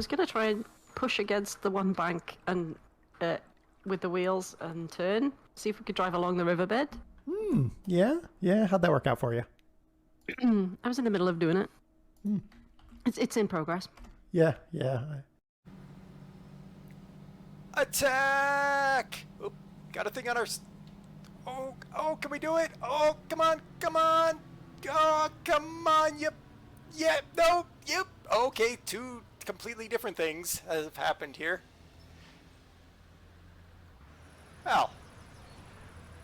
was gonna try and push against the one bank and with the wheels and turn. See if we could drive along the riverbed. Yeah. How'd that work out for you? I was in the middle of doing it. It's in progress. Yeah. Attack! Oop, got a thing on our... Oh, can we do it? Oh, come on. Oh, come on, yep. Yeah, no, yep. Okay, two completely different things have happened here. Well,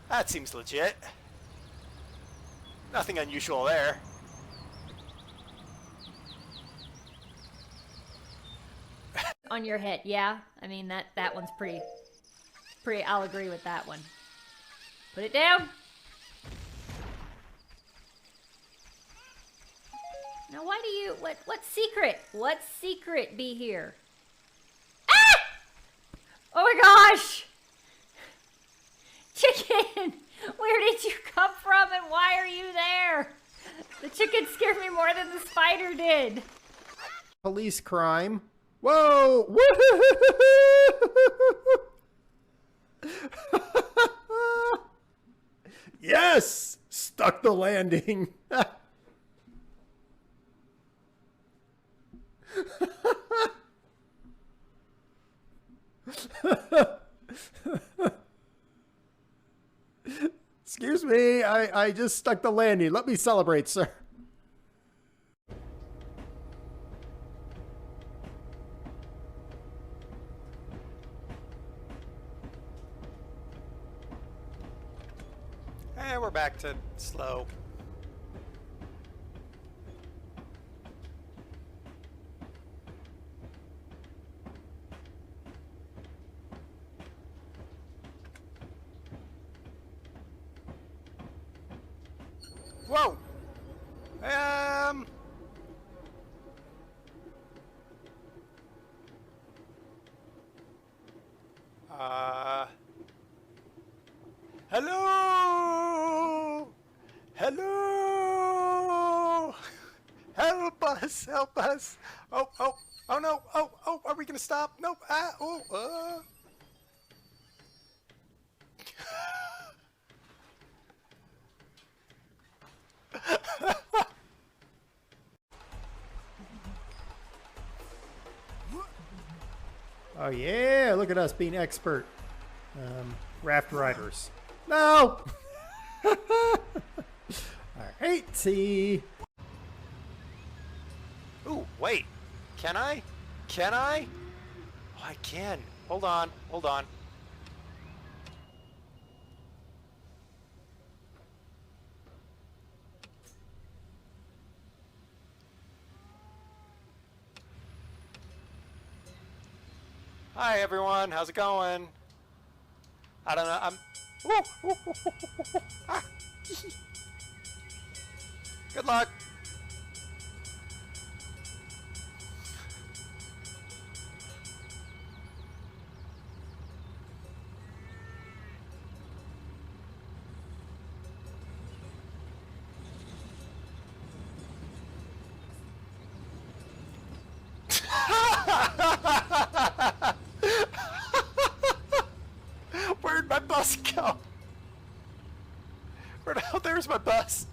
that seems legit. Nothing unusual there. On your head, yeah. I mean, that one's pretty, I'll agree with that one. Put it down. Now why do you, what secret be here? Ah! Oh my gosh! Chicken! Where did you come from and why are you there? The chicken scared me more than the spider did. Police crime. Whoa! Yes! Stuck the landing. Excuse me, I just stuck the landing. Let me celebrate, sir. And we're back to slow. Whoa! Hello! Hello! Help us! Help us! Oh no! Oh, are we gonna stop? Nope. Oh yeah, look at us being expert raft riders. No! Alrighty. Ooh, wait. Can I? Can I? Oh, I can. Hold on. Hi everyone, how's it going? I don't know, Ah. Good luck. Where'd my bus go? Oh, there's my bus.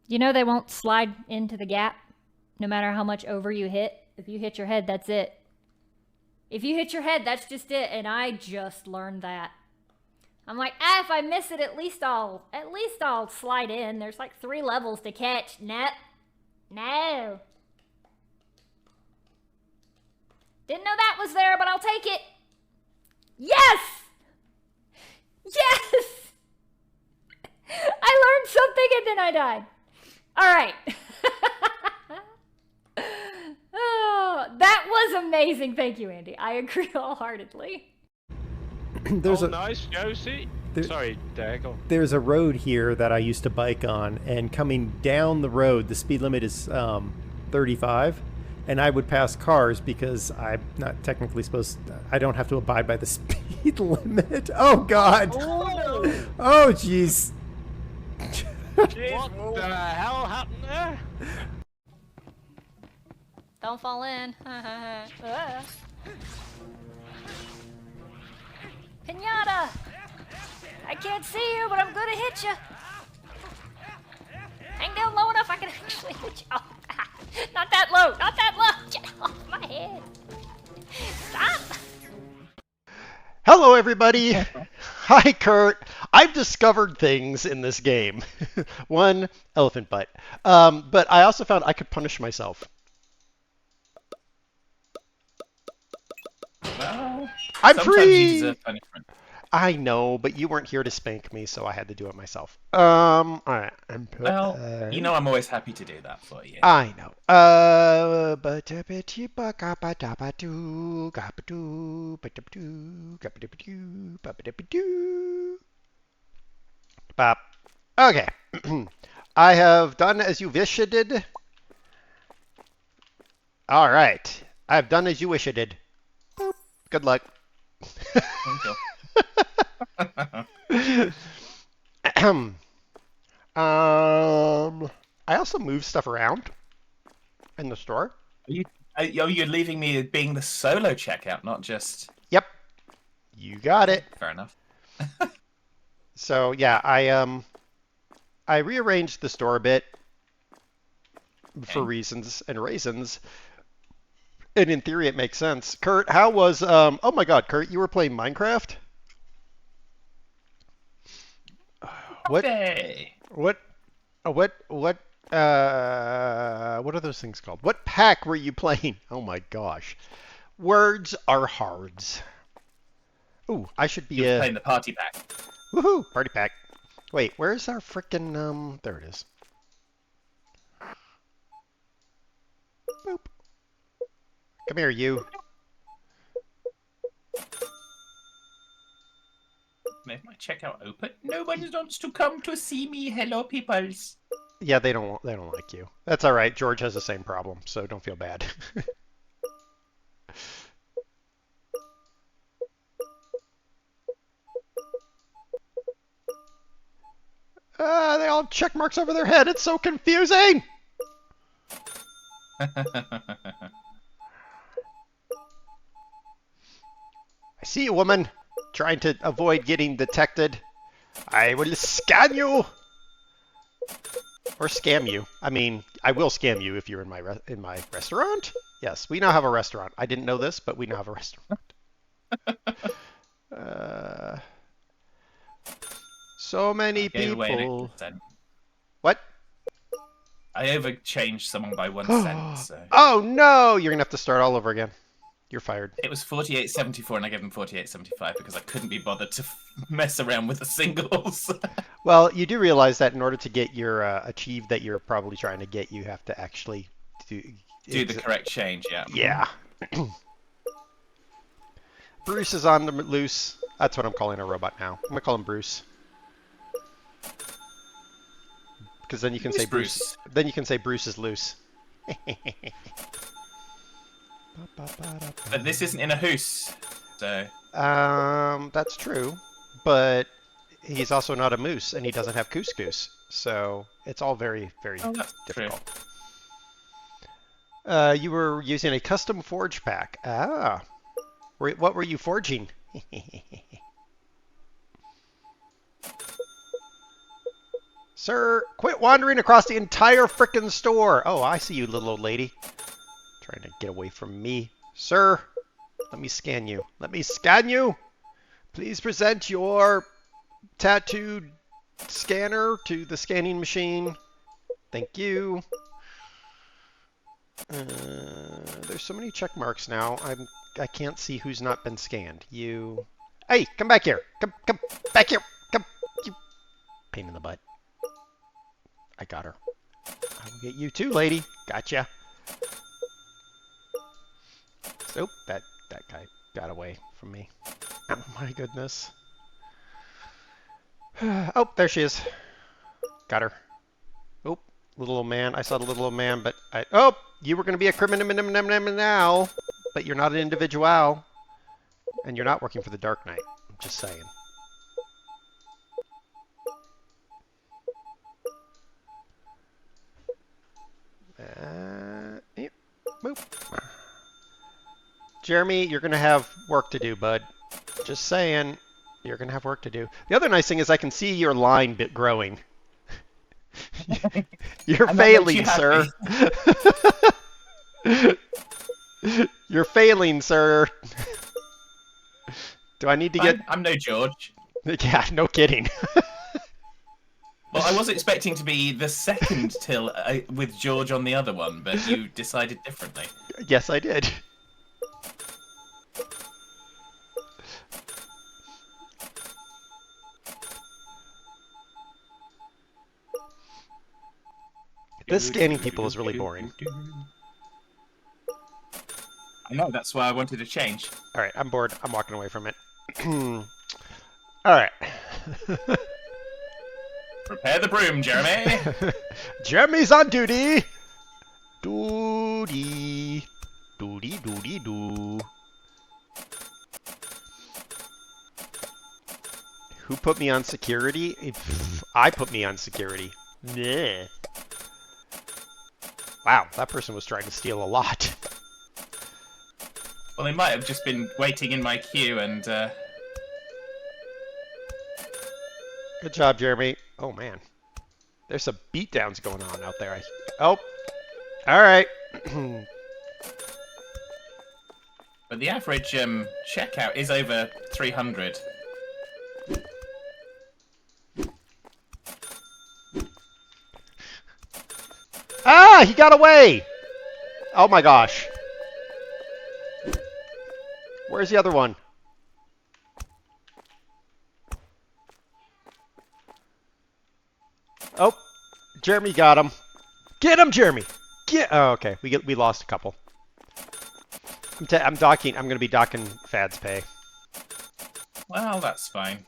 You know they won't slide into the gap no matter how much over you hit. If you hit your head, that's it. If you hit your head, that's just it. And I just learned that. I'm like, if I miss it, at least I'll slide in. There's like 3 levels to catch. No. Didn't know that was there, but I'll take it. Yes! I learned something and then I died. All right. Oh, that was amazing. Thank you, Andy. I agree wholeheartedly. Nice, Josie. Sorry, Daggle. There's a road here that I used to bike on, and coming down the road, the speed limit is 35, and I would pass cars because I'm not technically supposed to, I don't have to abide by the speed limit. Oh, God. Oh, jeez. What the hell happened there? Don't fall in. Pinata! I can't see you, but I'm gonna hit you. Hang down low enough, I can actually hit you. Oh, not that low, not that low. Get off my head. Stop. Hello, everybody. Hi, Kurt. I've discovered things in this game. One, elephant butt. But I also found I could punish myself. Well, I'm sometimes free! you deserve punishment. I know, but you weren't here to spank me, so I had to do it myself. All right. Well, you know I'm always happy to do that for you. I know. Bop. Okay. I have done as you wished. All right. I've done as you wished. Boop. Good luck. Thank you. I also move stuff around in the store. You're leaving me being the solo checkout, not just... Yep. You got it. Fair enough. So yeah, I rearranged the store a bit for reasons and raisins. And in theory it makes sense. Kurt, how was oh my god, Kurt, you were playing Minecraft? What? Hey. What are those things called? What pack were you playing? Oh my gosh. Words are hards. Ooh, I should be You're playing the party pack. Woohoo! Party pack. Wait, where's our frickin' there it is. Boop. Come here, you. Make my checkout open. No one wants to come to see me. Hello, peoples. Yeah, they don't like you. That's all right. George has the same problem, so don't feel bad. They all have check marks over their head. It's so confusing. I see you, woman, trying to avoid getting detected. I will scan you. Or scam you. I mean, I will scam you if you're in my restaurant. Yes, we now have a restaurant. I didn't know this, but we now have a restaurant. So many people. What? I overchanged someone by 1 cent. So. Oh no! You're gonna have to start all over again. You're fired. It was 48.74, and I gave him 48.75 because I couldn't be bothered to mess around with the singles. Well, you do realize that in order to get your achieve that you're probably trying to get, you have to actually do the correct change. Yeah. Yeah. Bruce is on the loose. That's what I'm calling a robot now. I'm gonna call him Bruce. Because then you can say Bruce. Then you can say Bruce is loose. But this isn't in a hoose, so. That's true, but he's also not a moose, and he doesn't have couscous, so it's all very, very difficult. True. You were using a custom forge pack. Ah, what were you forging? Sir, quit wandering across the entire frickin' store. Oh, I see you, little old lady. Trying to get away from me. Sir, let me scan you. Let me scan you. Please present your tattooed scanner to the scanning machine. Thank you. There's so many check marks now. I can't see who's not been scanned. You. Hey, come back here. Come back here. Come. You. Pain in the butt. I got her. I will get you too, lady. Gotcha. Nope, that guy got away from me. Oh my goodness. Oh, there she is. Got her. Oh, little old man. I saw the little old man, but oh, you were going to be a criminal now, but you're not an individual, and you're not working for the Dark Knight. I'm just saying. Boop. Jeremy, you're going to have work to do, bud. Just saying, you're going to have work to do. The other nice thing is I can see your line bit growing. You're failing, sir. You're failing, sir. Do I need to get... I'm no George. Yeah, no kidding. Well, I was expecting to be the second till with George on the other one, but you decided differently. Yes, I did. This scanning people is really boring. I know, that's why I wanted to change. Alright, I'm bored. I'm walking away from it. Alright. Prepare the broom, Jeremy! Jeremy's on duty! Duty. Duty, duty, doo. Who put me on security? I put me on security. Yeah. Wow, that person was trying to steal a lot. Well, they might have just been waiting in my queue and, Good job, Jeremy. Oh, man. There's some beatdowns going on out there. Oh. Alright. But the average, checkout is over 300. Ah! He got away! Oh, my gosh. Where's the other one? Oh, Jeremy got him. Get him, Jeremy. Oh, okay. We lost a couple. I'm docking. I'm gonna be docking Fad's pay. Well, that's fine.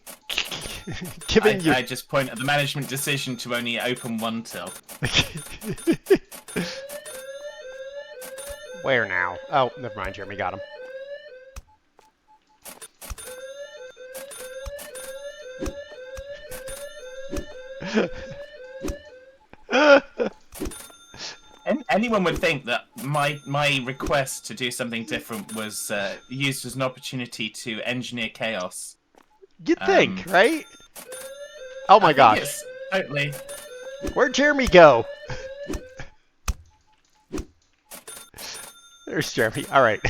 Given you. I just point at the management decision to only open one till. Where now? Oh, never mind. Jeremy got him. Anyone would think that my request to do something different was used as an opportunity to engineer chaos. You'd think, right? Oh my gosh. Yes, totally. Where'd Jeremy go? There's Jeremy. All right.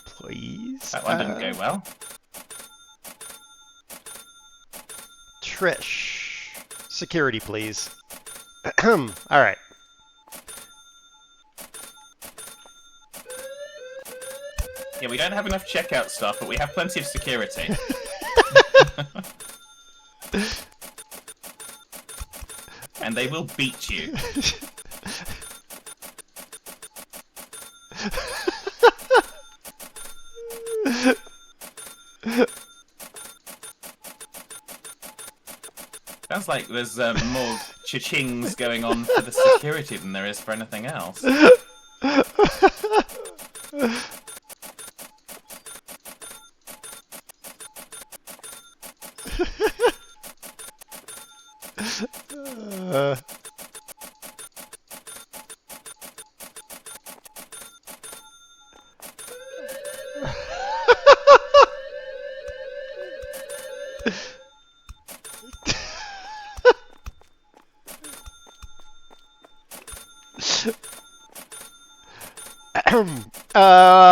Please. That one didn't go well. Trish. Security, please. All right. Yeah, we don't have enough checkout stuff, but we have plenty of security. And they will beat you. Sounds like there's more cha-chings going on for the security than there is for anything else.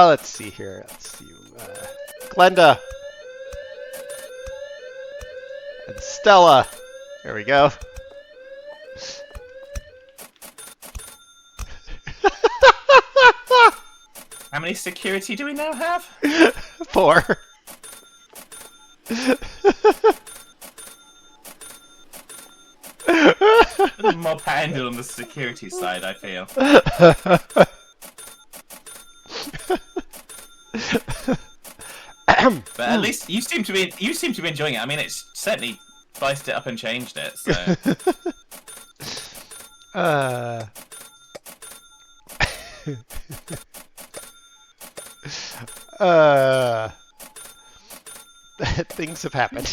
Let's see here. Let's see. Glenda. And Stella. There we go. How many security do we now have? 4. A little more handle on the security side, I feel. But at least you seem to be enjoying it. I mean, it's certainly spiced it up and changed it. So. Things have happened.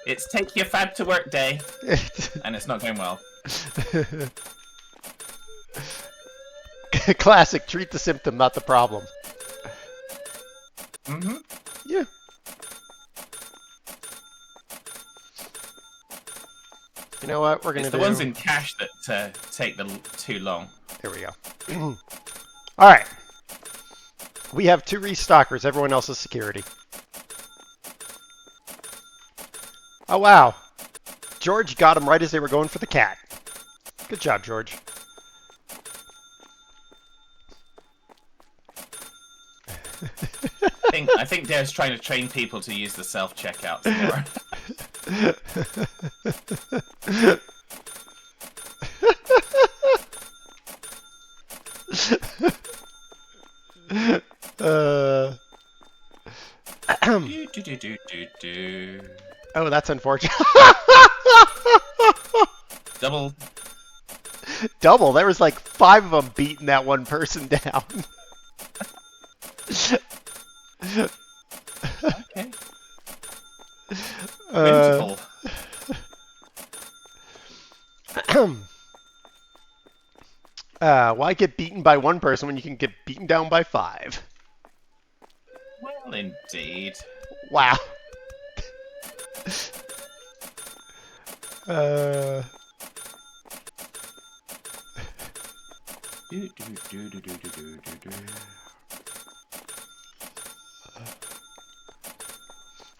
It's take your fad to work day, and it's not going well. Classic. Treat the symptom, not the problem. Mm-hmm. Yeah. You know what? We're gonna It's the do. ones in cache that take too long. There we go. All right. We have 2 restockers. Everyone else is security. Oh, wow. George got them right as they were going for the cat. Good job, George. I think Dare's trying to train people to use the self-checkouts more. Oh, that's unfortunate. Double. There was like 5 of them beating that one person down. Okay. Wonderful. Why get beaten by one person when you can get beaten down by 5? Well, indeed. Wow.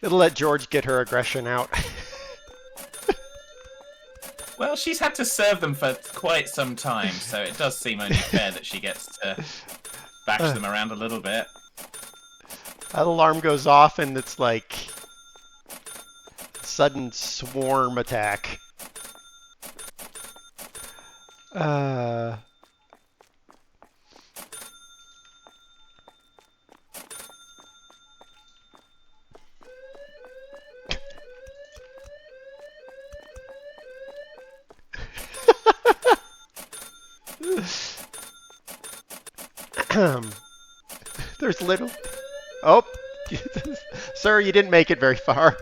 It'll let George get her aggression out. Well, she's had to serve them for quite some time, so it does seem only fair that she gets to bash them around a little bit. That alarm goes off and it's like sudden swarm attack. There's little... Oh! Sir, you didn't make it very far.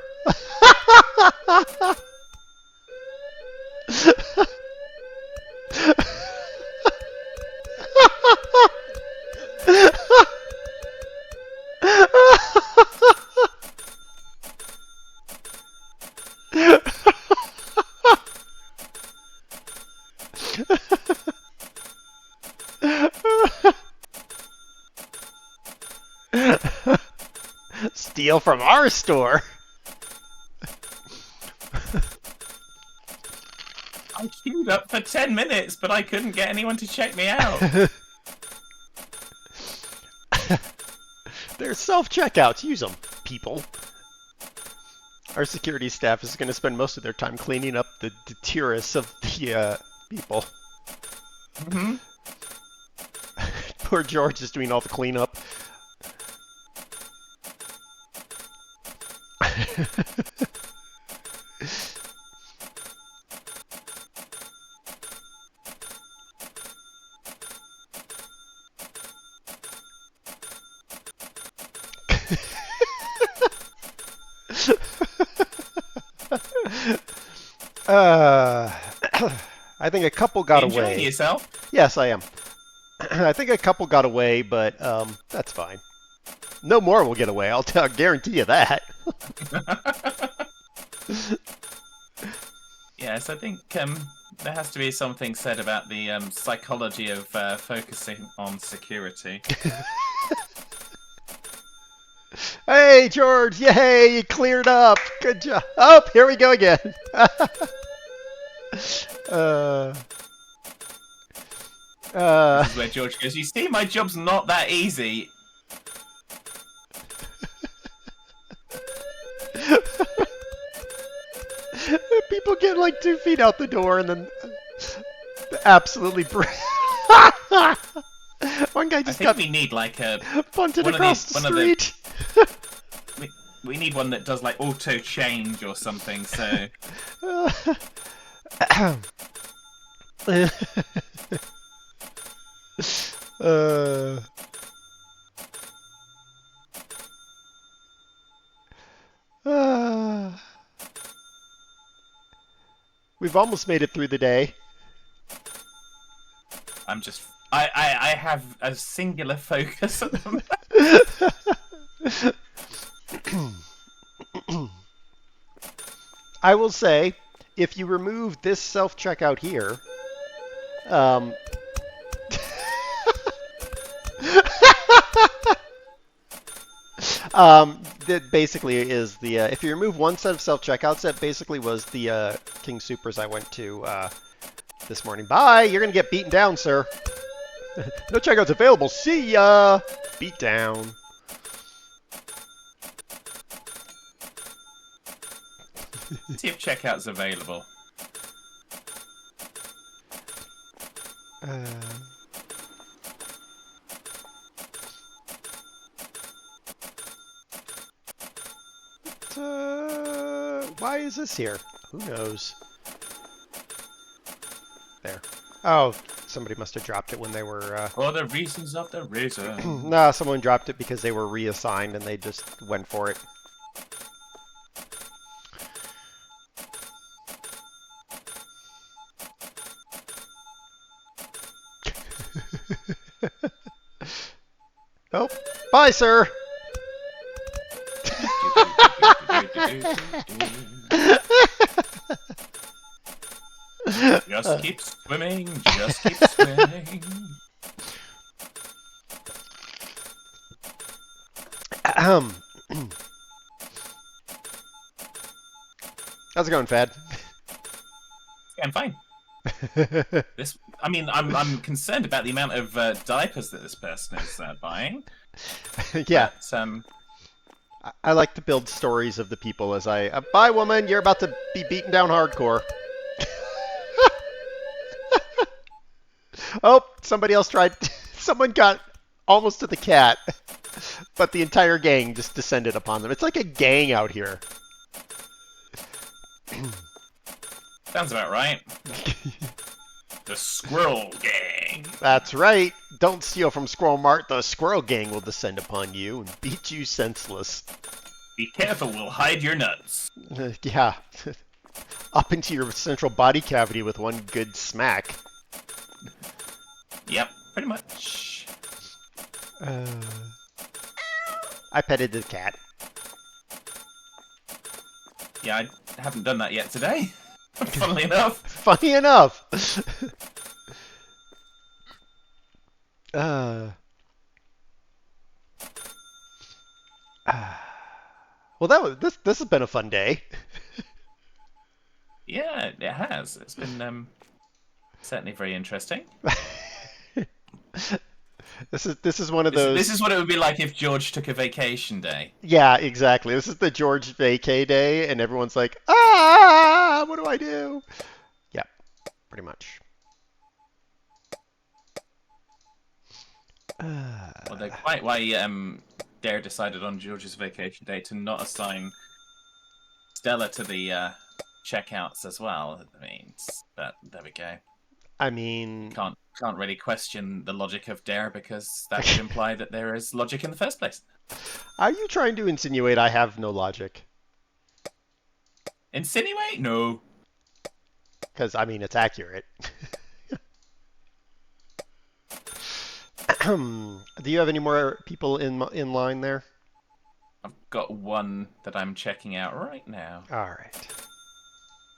Steal from our store. I queued up for 10 minutes, but I couldn't get anyone to check me out. There's self-checkouts. Use them, people. Our security staff is going to spend most of their time cleaning up the detritus of the people. Mm-hmm. Poor George is doing all the cleanup. I think a couple got Enjoying away. yourself? Yes, I am. I think a couple got away, but that's fine. No more will get away. I'll guarantee you that. Yes, I think there has to be something said about the psychology of focusing on security. Hey, George! Yay! You cleared up! Good job! Oh, here we go again! This is where George goes, you see, my job's not that easy. People get like 2 feet out the door and then absolutely one guy just got we need like a punted one of across these- the one of the- street. we need one that does like auto change or something. So We've almost made it through the day. I'm just. I have a singular focus at the moment. I will say, if you remove this self-checkout here, that basically is the, if you remove one set of self-checkouts, that basically was the King Soopers I went to this morning. Bye! You're going to get beaten down, sir. No checkouts available. See ya! Beat down. See if checkout's available. Why is this here? Who knows? There. Oh, somebody must have dropped it when they were... For the reasons of the reason. Nah, someone dropped it because they were reassigned and they just went for it. Oh, bye, sir! Just keep swimming, just keep swimming. How's it going, Fad? I'm fine. I mean, I'm concerned about the amount of diapers that this person is buying. Yeah. But, I like to build stories of the people as I... bye, woman! You're about to be beaten down hardcore. Oh, somebody else tried... Someone got almost to the cat, but the entire gang just descended upon them. It's like a gang out here. sounds about right. The Squirrel Gang. That's right. Don't steal from Squirrel Mart. The Squirrel Gang will descend upon you and beat you senseless. Be careful, we'll hide your nuts. Yeah. Up into your central body cavity with one good smack. Yep, pretty much. I petted the cat. Yeah, I haven't done that yet today. Funnily enough. Funny enough. Well, this has been a fun day. Yeah, it has. It's been certainly very interesting. This is one of those. This is what it would be like if George took a vacation day. Yeah, exactly. This is the George vacay day, and everyone's like, "Ah, what do I do?" Yeah, pretty much. Well, they're quite why Dare decided on George's vacation day to not assign Stella to the checkouts as well. I mean, but there we go. I mean, can't really question the logic of Dare because that would imply that there is logic in the first place. are you trying to insinuate I have no logic? Insinuate? No. Because I mean, it's accurate. Do you have any more people in line there? I've got one that I'm checking out right now. All right.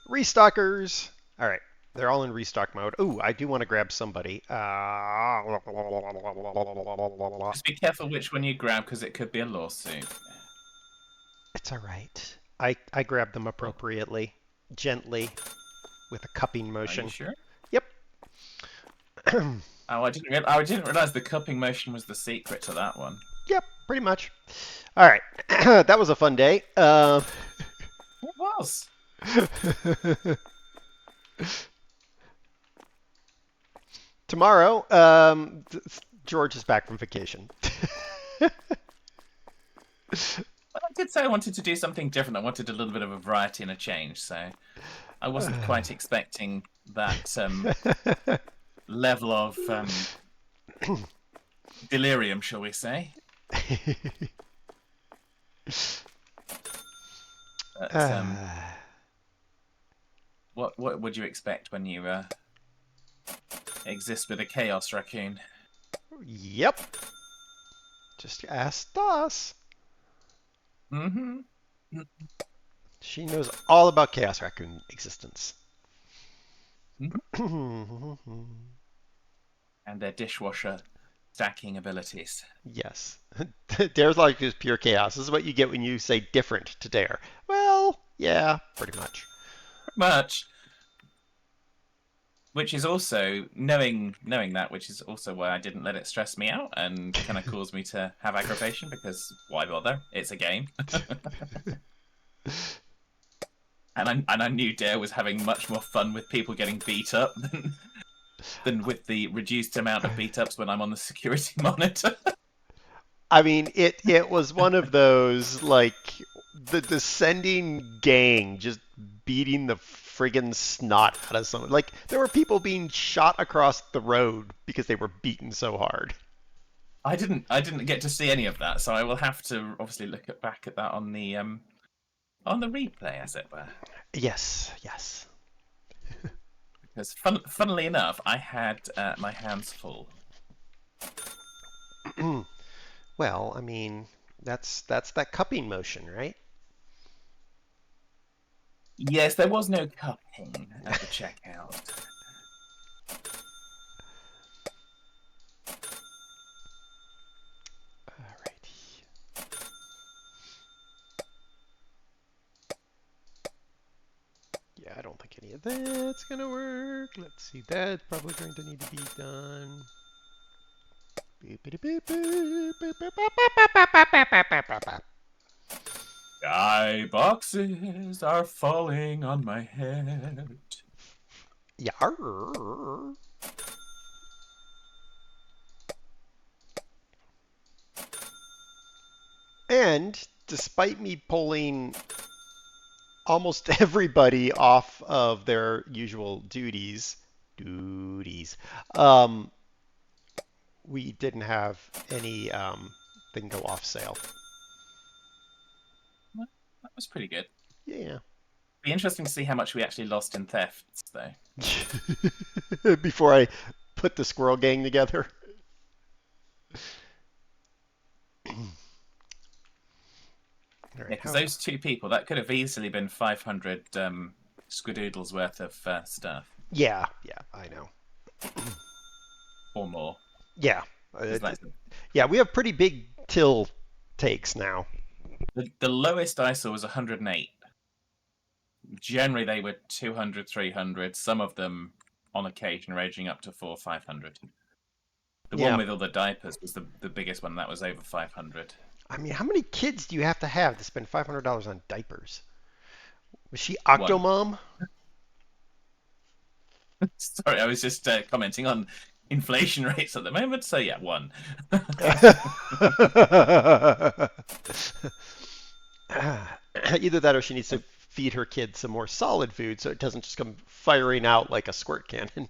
Restockers. All right. They're all in restock mode. Ooh, I do want to grab somebody. Just be careful which one you grab because it could be a lawsuit. It's all right. I grabbed them appropriately, gently, with a cupping Are motion. you sure? Yep. Oh, I didn't realize the cupping motion was the secret to that one. Yep, pretty much. All right. That was a fun day. It was. Tomorrow, George is back from vacation. But I did say I wanted to do something different. I wanted a little bit of a variety and a change, so I wasn't quite expecting that level of delirium, shall we say. But, What would you expect when you exist with a chaos raccoon? Yep. Just ask Doss. Mm-hmm. She knows all about Chaos Raccoon existence. And their dishwasher stacking abilities. Yes. Dare's like is pure chaos. This is what you get when you say different to Dare. Well, yeah, pretty much. Much. Which is also knowing that, which is also why I didn't let it stress me out and kind of caused me to have aggravation because why bother? It's a game. and I knew Dare was having much more fun with people getting beat up than with the reduced amount of beat ups when I'm on the security monitor. I mean, it was one of those like the descending gang just beating the friggin' snot out of someone. Like there were people being shot across the road because they were beaten so hard. I didn't get to see any of that, so I will have to obviously look back at that on the replay, as it were. Yes, yes. Because funnily enough, I had my hands full. Well, I mean, that's that cupping motion, right? Yes, there was no cupping at the checkout. Alrighty. Yeah, I don't think any of that's gonna work. Let's see, that's probably going to need to be done. Sky boxes are falling on my head. Yarr. And despite me pulling almost everybody off of their usual duties, we didn't have any thing go off sale. That was pretty good. Yeah. Be interesting to see how much we actually lost in thefts, though. Before I put the squirrel gang together. Yeah, because those two people, that could have easily been 500 squidoodles worth of stuff. Yeah, I know. Or more. Yeah. Like, Yeah, we have pretty big till takes now. the lowest I saw was 108. Generally, they were 200, 300. Some of them, on occasion, ranging up to 400, 500. The one with all the diapers was the biggest one. That was over 500. I mean, how many kids do you have to spend $500 on diapers? Was she Octomom? Sorry, I was just commenting on inflation rates at the moment. So yeah, one. Either that or she needs to feed her kid some more solid food so it doesn't just come firing out like a squirt cannon.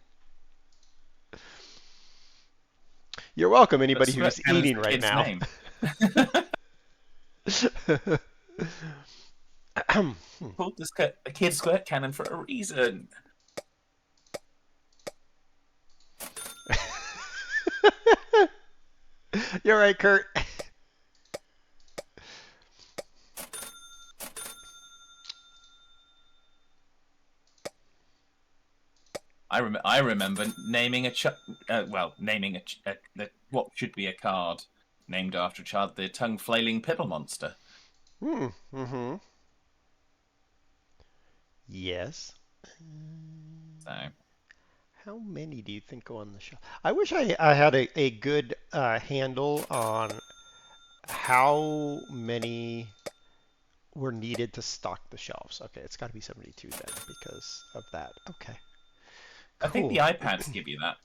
You're welcome, anybody who's eating right now. Called this a kid squirt cannon for a reason. You're right, Kurt. I remember naming naming what should be a card named after a child, the tongue flailing piddle monster. Mm-hmm. Yes. So, how many do you think go on the shelf? I wish I had a good handle on how many were needed to stock the shelves. Okay, it's got to be 72 then because of that. Okay. Cool. I think the iPads give you that.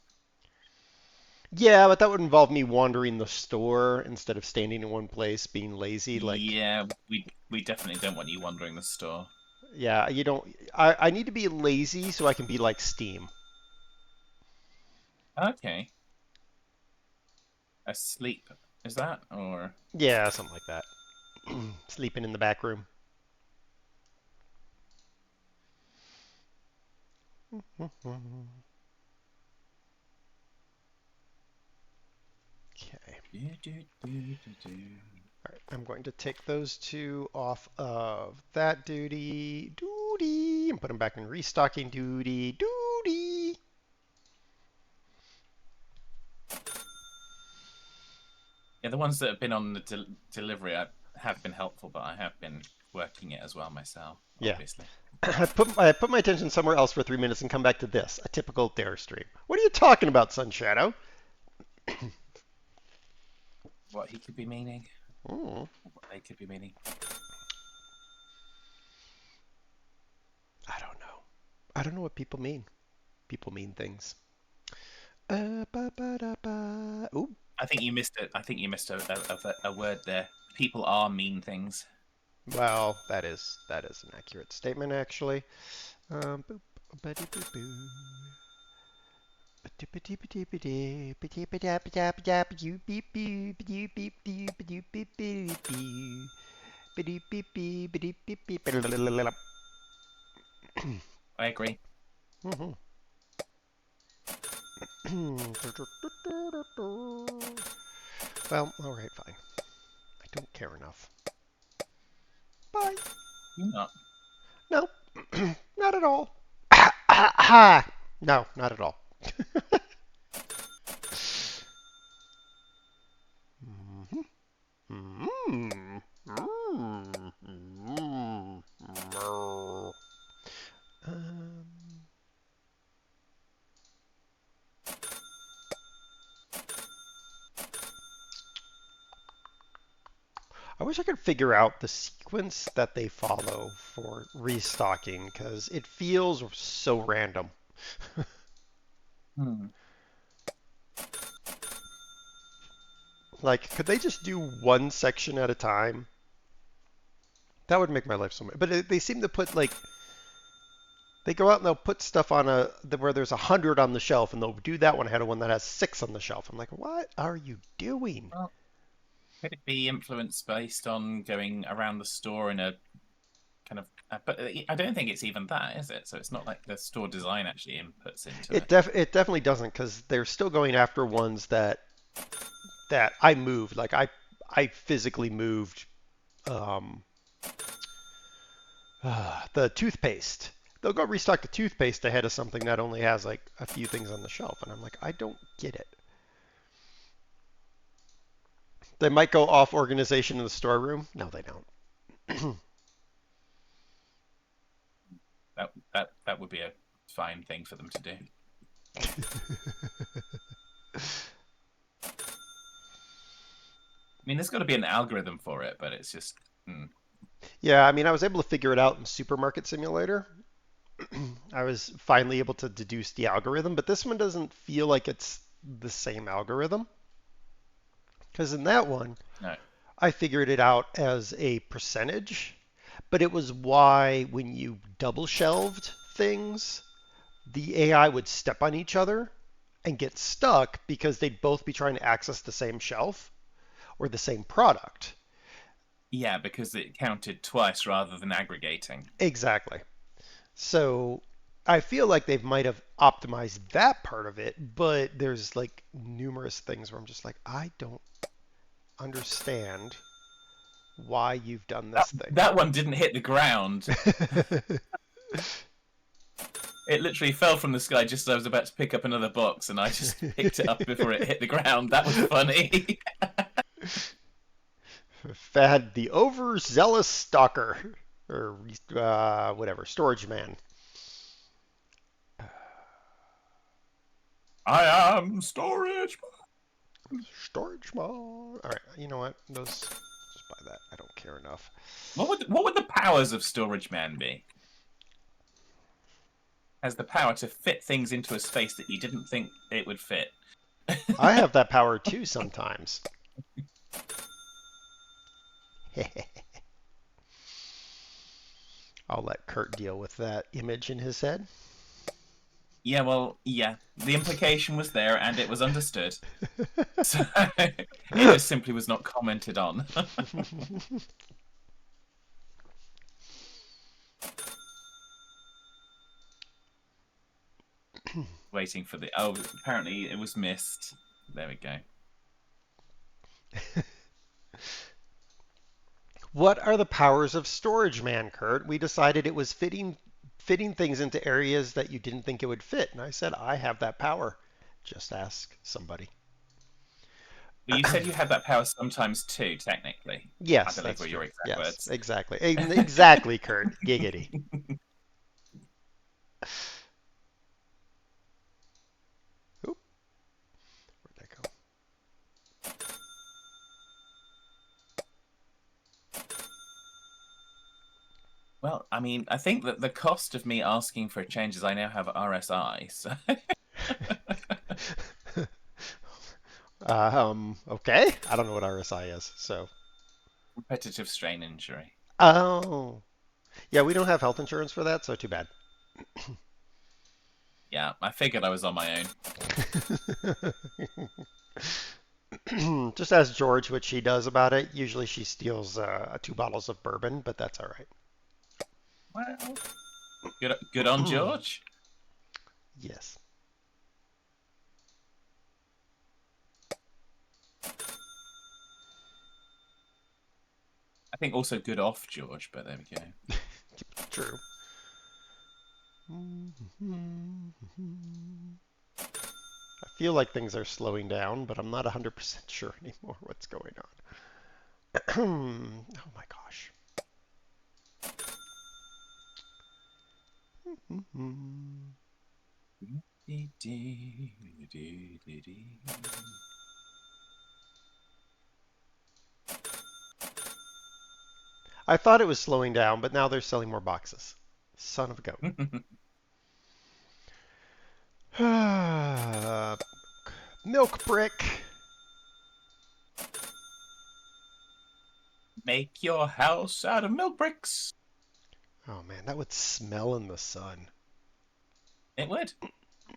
Yeah, but that would involve me wandering the store instead of standing in one place, being lazy. Yeah, we definitely don't want you wandering the store. Yeah, you don't. I need to be lazy so I can be like Steam. Okay. Asleep, is that or? Yeah, something like that. Sleeping in the back room. Okay. Alright, I'm going to take those two off of that duty, and put them back in restocking duty, Yeah, the ones that have been on the delivery have been helpful, but I have been working it as well myself, Yeah. obviously. I put my attention somewhere else for 3 minutes and come back to this, a typical Dare stream. What are you talking about, Sun Shadow? What he could be meaning. Mm. What they could be meaning. I don't know. I don't know what people mean. People mean things. Ooh. I think you missed it. I think you missed a word there. People are mean things. Well, that is an accurate statement, actually. Boop, ba-dee-boo-boo. I agree. Well, alright, fine. I don't care enough. Bye. You're not. No, not at all. No, not at all. I wish I could figure out the sequence that they follow for restocking, because it feels so random. Like, could they just do one section at a time? That would make my life so much. But they seem to put, like, they go out and they'll put stuff on where there's 100 on the shelf, and they'll do that one ahead of one that has 6 on the shelf. I'm like, what are you doing? Well, could it be influence based on going around the store in a kind of? But I don't think it's even that, is it? So it's not like the store design actually inputs into it. It definitely doesn't, because they're still going after ones that I moved. Like I physically moved the toothpaste. They'll go restock the toothpaste ahead of something that only has like a few things on the shelf, and I'm like, I don't get it. They might go off organization in the storeroom. No, they don't. That would be a fine thing for them to do. I mean, there's got to be an algorithm for it, but it's just. Yeah, I mean, I was able to figure it out in Supermarket Simulator. I was finally able to deduce the algorithm, but this one doesn't feel like it's the same algorithm. Because in that one, No. I figured it out as a percentage, but it was why when you double shelved things, the AI would step on each other and get stuck because they'd both be trying to access the same shelf or the same product. Yeah, because it counted twice rather than aggregating. Exactly. So I feel like they might have optimized that part of it, but there's like numerous things where I'm just like, I don't understand why you've done this thing. That one didn't hit the ground. It literally fell from the sky just as I was about to pick up another box, and I just picked it up before it hit the ground. That was funny. Fad the overzealous stalker, or whatever, storage man. I am storage. Storage man. All right, you know what? Just buy that. I don't care enough. What would the powers of Storage Man be? Has the power to fit things into a space that you didn't think it would fit. I have that power too sometimes. I'll let Kurt deal with that image in his head. Yeah, well, yeah. The implication was there and it was understood. So it just simply was not commented on. Waiting for the. Oh, apparently it was missed. There we go. What are the powers of Storage Man, Kurt? We decided it was fitting things into areas that you didn't think it would fit. And I said, I have that power. Just ask somebody. Well, you said you had that power sometimes too, technically. Yes, I believe that's were your true. exact Yes, words. exactly. Exactly, Kurt. Giggity. Oop. Where'd that go? Well, I mean, I think that the cost of me asking for a change is I now have RSI. So. Okay. I don't know what RSI is, so. Repetitive strain injury. Oh. Yeah, we don't have health insurance for that, so too bad. Yeah, I figured I was on my own. Just ask George what she does about it. Usually she steals 2 bottles of bourbon, but that's all right. Well, good on George. Yes. I think also good off George, but there we go. True. I feel like things are slowing down, but I'm not 100% sure anymore what's going on. Oh my gosh. I thought it was slowing down, but now they're selling more boxes. Son of a goat. Milk brick. Make your house out of milk bricks. Oh man, that would smell in the sun. It would.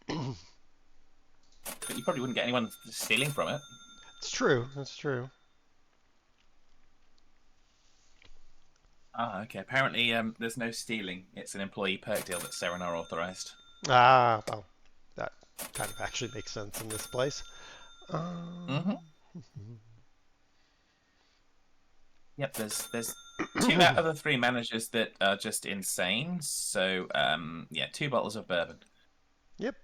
But you probably wouldn't get anyone stealing from it. It's true. That's true. Ah, okay. Apparently, there's no stealing. It's an employee perk deal that Serenar authorized. Ah, well, that kind of actually makes sense in this place. Yep, there's 2 out of the 3 managers that are just insane. So, yeah, 2 bottles of bourbon. Yep.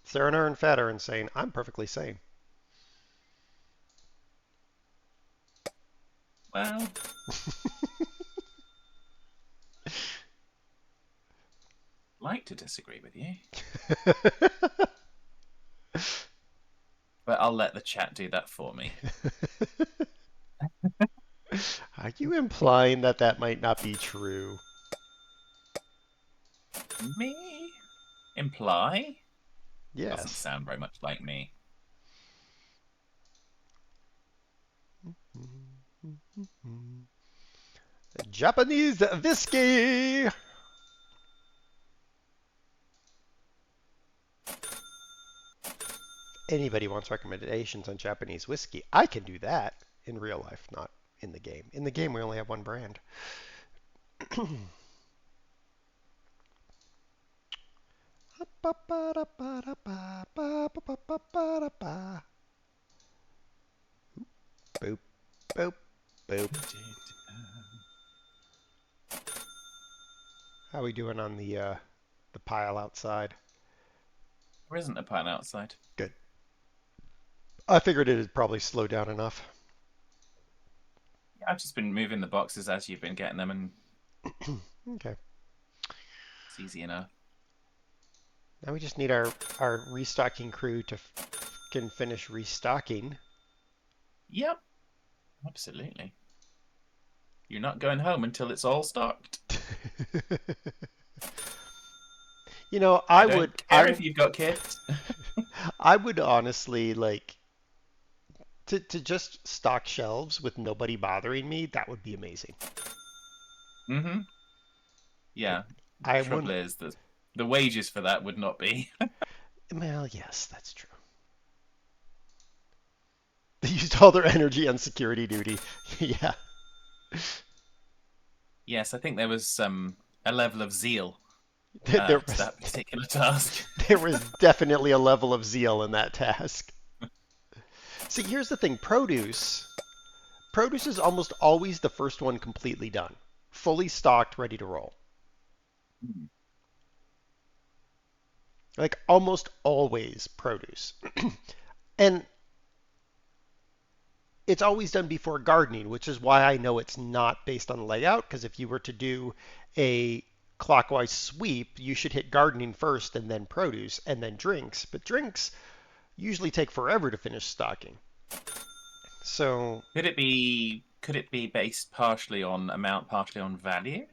Serenar and Fat are insane. I'm perfectly sane. Well, like to disagree with you, but I'll let the chat do that for me. Are you implying that that might not be true? Me? Imply? Yes. Doesn't sound very much like me. Japanese whiskey. Anybody wants recommendations on Japanese whiskey, I can do that in real life, not in the game. In the game, we only have one brand. Boop, boop, boop. How are we doing on the pile outside? There isn't a pile outside. Good. I figured it'd probably slow down enough. Yeah, I've just been moving the boxes as you've been getting them, and Okay. it's easy enough. Now we just need our restocking crew to can finish restocking. Yep, absolutely. You're not going home until it's all stocked. You know, I don't would. care if you've got kids. I would honestly like to just stock shelves with nobody bothering me. That would be amazing. Mm-hmm. Yeah. I The trouble wouldn't. is that the wages for that would not be. Well, yes, that's true. They used all their energy on security duty. Yeah. Yes, I think there was a level of zeal There, to that particular task. There was definitely a level of zeal in that task. See, here's the thing. Produce is almost always the first one completely done. Fully stocked, ready to roll. Like almost always produce. And it's always done before gardening, which is why I know it's not based on layout, because if you were to do a clockwise sweep, you should hit gardening first and then produce and then drinks. But drinks usually take forever to finish stocking. So Could it be based partially on amount, partially on value?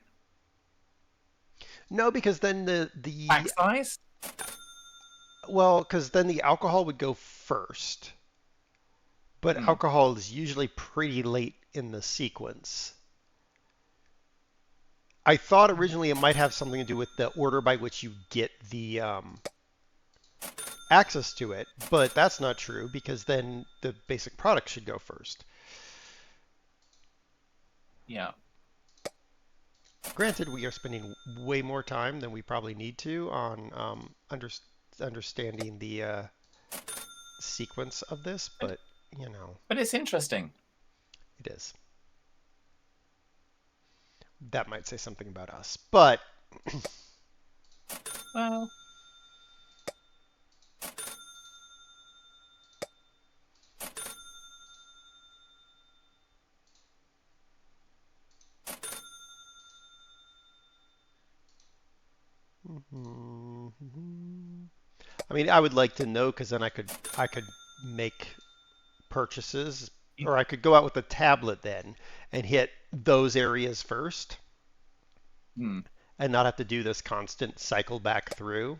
no, because then the Pack size? well, because then the alcohol would go first. But alcohol is usually pretty late in the sequence. I thought originally it might have something to do with the order by which you get the access to it, but that's not true because then the basic product should go first. Yeah. Granted, we are spending way more time than we probably need to on understanding the sequence of this, but you know. But it's interesting. It is. That might say something about us, but Well, I mean, I would like to know because then I could make purchases, or I could go out with a tablet then and hit those areas first, and not have to do this constant cycle back through.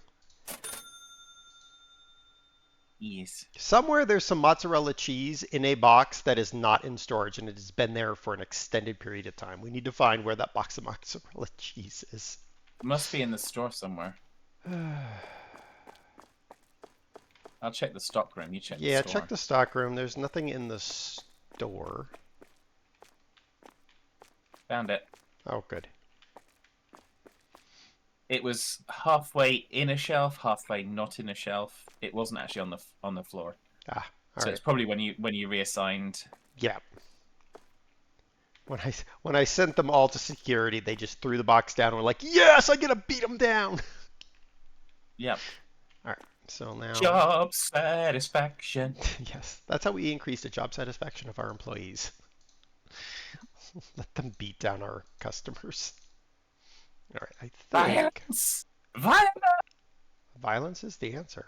yes. Somewhere there's some mozzarella cheese in a box that is not in storage and it has been there for an extended period of time. We need to find where that box of mozzarella cheese is. It must be in the store somewhere. I'll check the stock room. You check the store. Yeah, check the stock room. There's nothing in the store. Found it. Oh, good. It was halfway in a shelf, halfway not in a shelf. It wasn't actually on the floor. Ah, all So right. it's probably when you reassigned. Yeah. When I sent them all to security, they just threw the box down and were like, "Yes, I get to beat them down." Yep. All right. So now. Job satisfaction. Yes, that's how we increase the job satisfaction of our employees. Let them beat down our customers. All right. I think Violence. Violence. violence is the answer.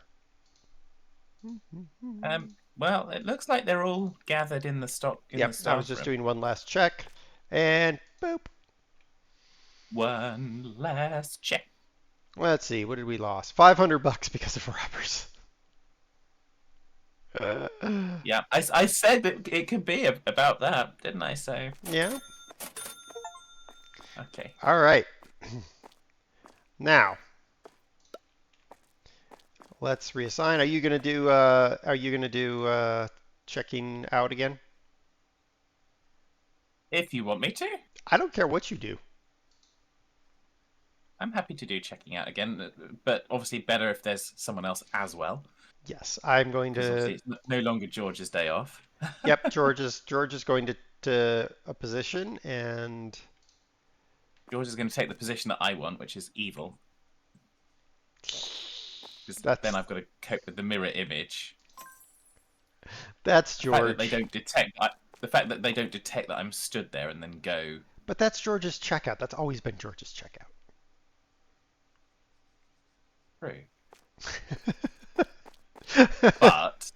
Well, it looks like they're all gathered in the stock. Yep. I was just doing one last check, and boop. One last check. Let's see. What did we lose? $500 because of robbers. Yeah, I said that it could be about that, didn't I? So Yeah. okay. All right. Now, let's reassign. Are you gonna do checking out again? If you want me to, I don't care what you do. I'm happy to do checking out again, but obviously better if there's someone else as well. Yes, I'm going 'Cause obviously to. it's no longer George's day off. Yep, George is going to a position, and George is going to take the position that I want, which is evil. Because That's- then I've got to cope with the mirror image. that's The fact George. that they don't detect. The fact that they don't detect that I'm stood there and then go. But that's George's checkout. That's always been George's checkout. True. But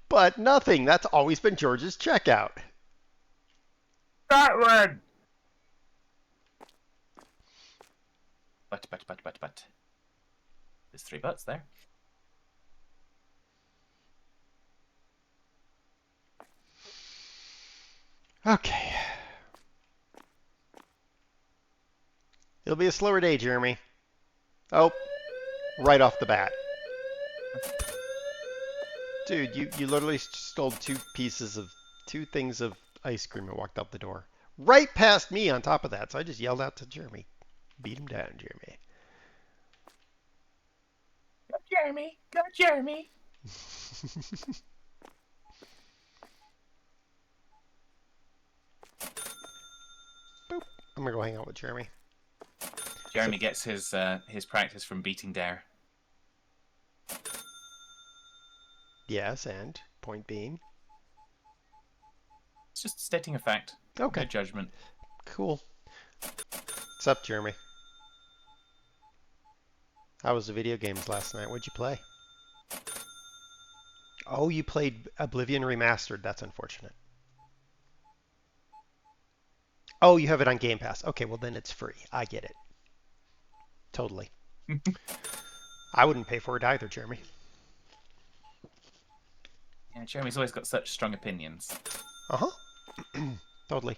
But nothing. That's always been George's checkout. that one. But. There's 3 buts there. Okay. It'll be a slower day, Jeremy. Oh, right off the bat. Dude, you literally stole two things of ice cream and walked out the door. Right past me on top of that. So I just yelled out to Jeremy. Beat him down, Jeremy. Jeremy. Go, Jeremy. Boop. I'm gonna go hang out with Jeremy. Jeremy gets his practice from beating Dare. Yes, and point being. It's just stating a fact. Okay. No judgment. Cool. What's up, Jeremy? How was the video games last night? What'd you play? Oh, you played Oblivion Remastered. That's unfortunate. Oh, you have it on Game Pass. Okay, well then it's free. I get it. Totally. I wouldn't pay for it either, Jeremy. Yeah, Jeremy's always got such strong opinions. Uh-huh. Totally.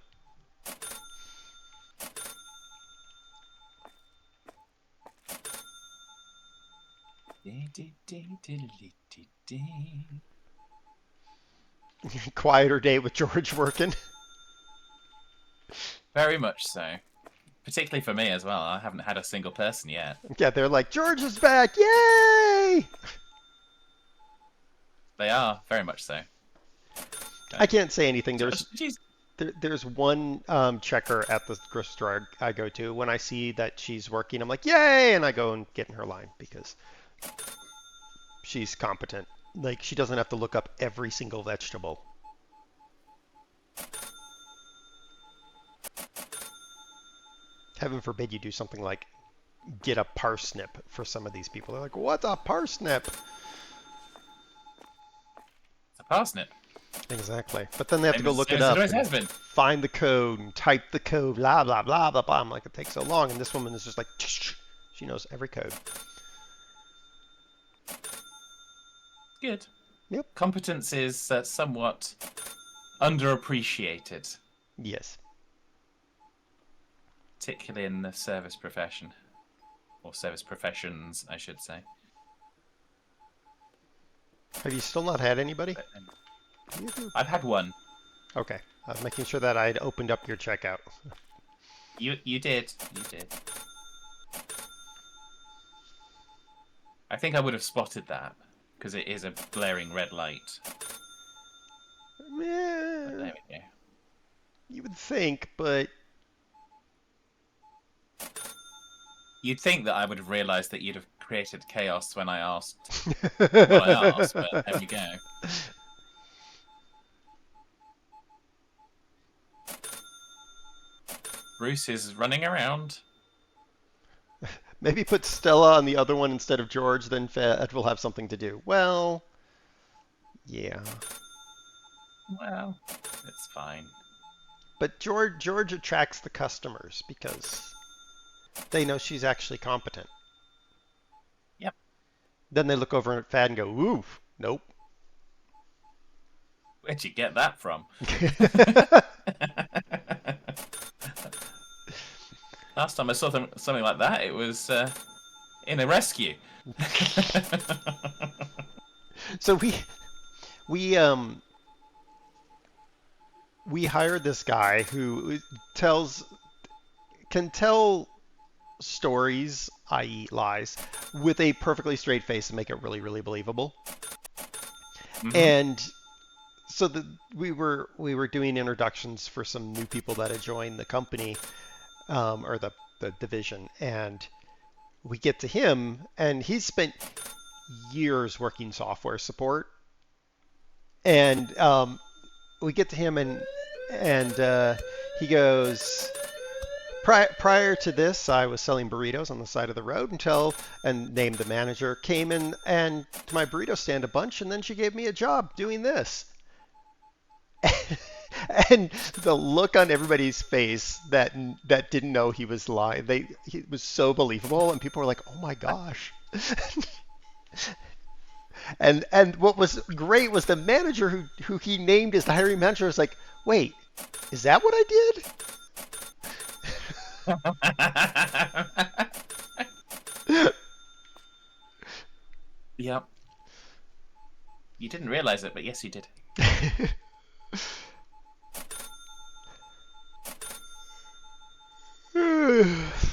Quieter day with George working. Very much so. Particularly for me as well. I haven't had a single person yet. Yeah, they're like, George is back! Yay! They are, very much so. I can't say anything. Jeez. There's one checker at the grocery store I go to. When I see that she's working, I'm like, yay! And I go and get in her line because she's competent. Like, she doesn't have to look up every single vegetable. Heaven forbid you do something like get a parsnip for some of these people. They're like, what's a parsnip? It's a parsnip. Exactly. But then they have to go look it Same as up, it always has been. find the code, and type the code, blah, blah, blah, blah, blah. I'm like, it takes so long. And this woman is just like, she knows every code. Good. Yep. Competence is somewhat underappreciated, Yes. particularly in the service profession. Or service professions, I should say. Have you still not had anybody? I've had one. Okay. I was making sure that I'd opened up your checkout. You did. You did. I think I would have spotted that, because it is a glaring red light. But there we go. You would think, but You'd think that I would have realised that you'd have created chaos when I asked what I asked, but there we go. Bruce is running around. maybe put Stella on the other one instead of George, then Ed will have something to do. Well, yeah. Well, it's fine. But George attracts the customers because they know she's actually competent. Yep. Then they look over at Fad and go, ooh, nope. Where'd you get that from? Last time I saw something like that, it was in a rescue. So we hired this guy who can tell stories, i.e. lies, with a perfectly straight face and make it really, really believable. Mm-hmm. And so we were doing introductions for some new people that had joined the company, or the division, and we get to him, and he's spent years working software support, and we get to him, and he goes, prior to this, I was selling burritos on the side of the road and named the manager, came in and to my burrito stand a bunch, and then she gave me a job doing this. And the look on everybody's face that didn't know he was lying, he was so believable, and people were like, "Oh my gosh!" And what was great was the manager who he named as the hiring manager was like, "Wait, is that what I did?" Yep. You didn't realize it, but yes, you did.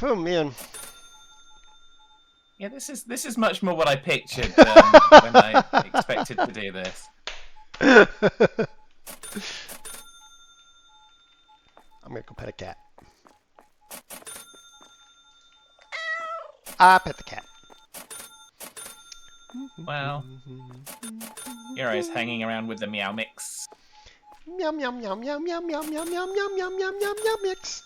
Oh man. Yeah, this is much more what I pictured when I expected to do this. I'm gonna go pet a cat. I pet the cat. Well, Hero's hanging around with the meow mix. Meow meow meow meow meow meow meow meow meow meow meow meow meow mix.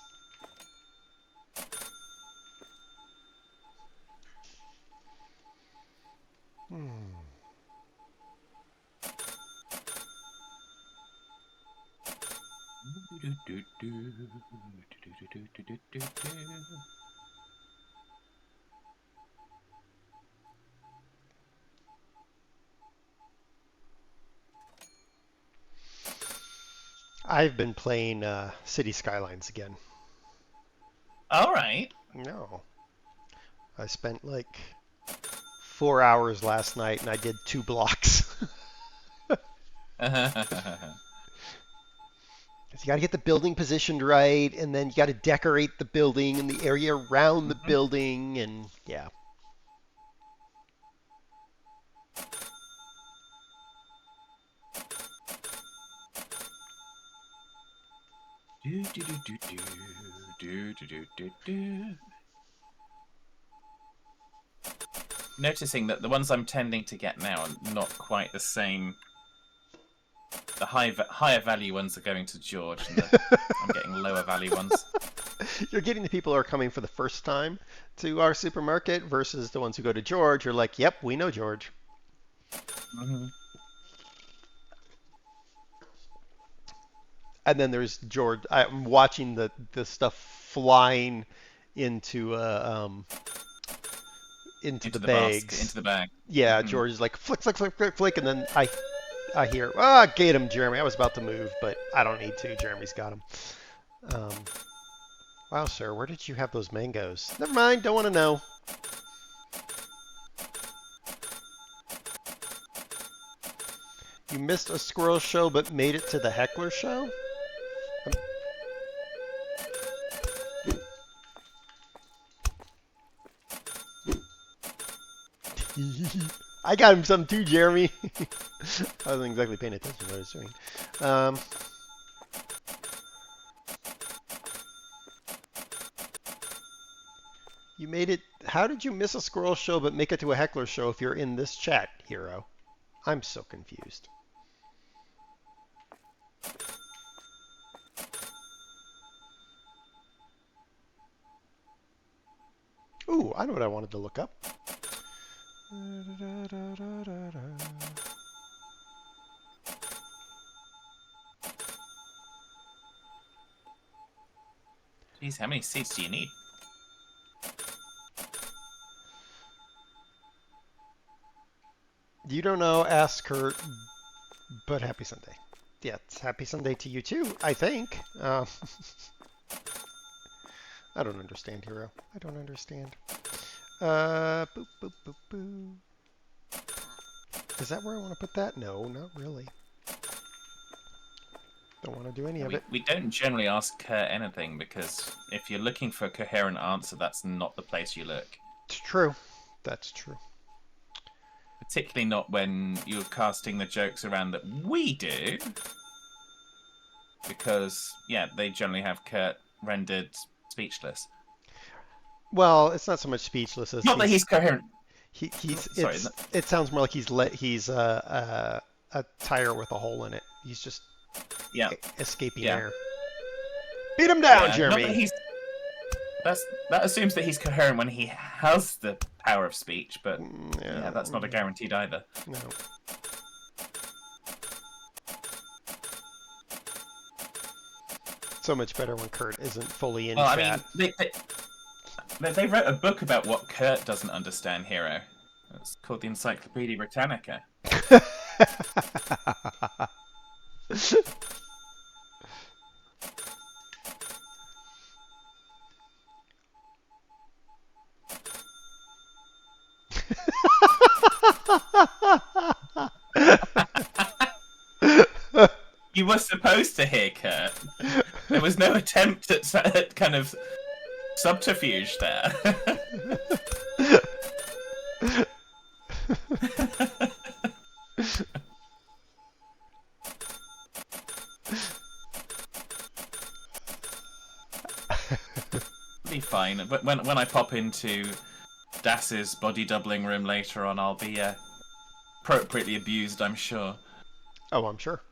I've been playing City Skylines again. All right. No. I spent like 4 hours last night and I did 2 blocks. You got to get the building positioned right, and then you got to decorate the building and the area around the building, and yeah. Noticing that the ones I'm tending to get now are not quite the same. The higher value ones are going to George, and I'm getting lower value ones. You're getting the people who are coming for the first time to our supermarket versus the ones who go to George. You're like, yep, we know George. And then there's George. I'm watching the stuff flying into the bags. Basket, into the bag. Yeah, George is like flick, flick, flick, flick, flick, and then I hear, get him, Jeremy. I was about to move, but I don't need to. Jeremy's got him. Wow, sir, where did you have those mangoes? Never mind, don't want to know. You missed a squirrel show, but made it to the heckler show? I got him some too, Jeremy. I wasn't exactly paying attention to what I was doing. You made it. How did you miss a squirrel show but make it to a heckler show if you're in this chat, Hero? I'm so confused. Ooh, I know what I wanted to look up. Jeez, how many seats do you need? You don't know, ask Kurt, but happy Sunday. Yeah, it's happy Sunday to you too, I think. I don't understand, Hero. I don't understand. Boop, boop, boop, boop. Is that where I want to put that? No, not really. Don't want to do any of it. We don't generally ask Kurt anything, because if you're looking for a coherent answer, that's not the place you look. It's true. That's true. Particularly not when you're casting the jokes around that we do. Because, yeah, they generally have Kurt rendered speechless. Well, it's not so much speechless as not that he's coherent. It sounds more like he's a tire with a hole in it. He's just escaping air. Beat him down, Jeremy. That assumes that he's coherent when he has the power of speech, but that's not a guaranteed either. No. So much better when Kurt isn't fully in chat. I mean, they wrote a book about what Kurt doesn't understand, Hero. It's called the Encyclopedia Britannica. You were supposed to hear Kurt. There was no attempt at kind of subterfuge there. fine. But when I pop into Das's body doubling room later on, I'll be appropriately abused, I'm sure. Oh, I'm sure.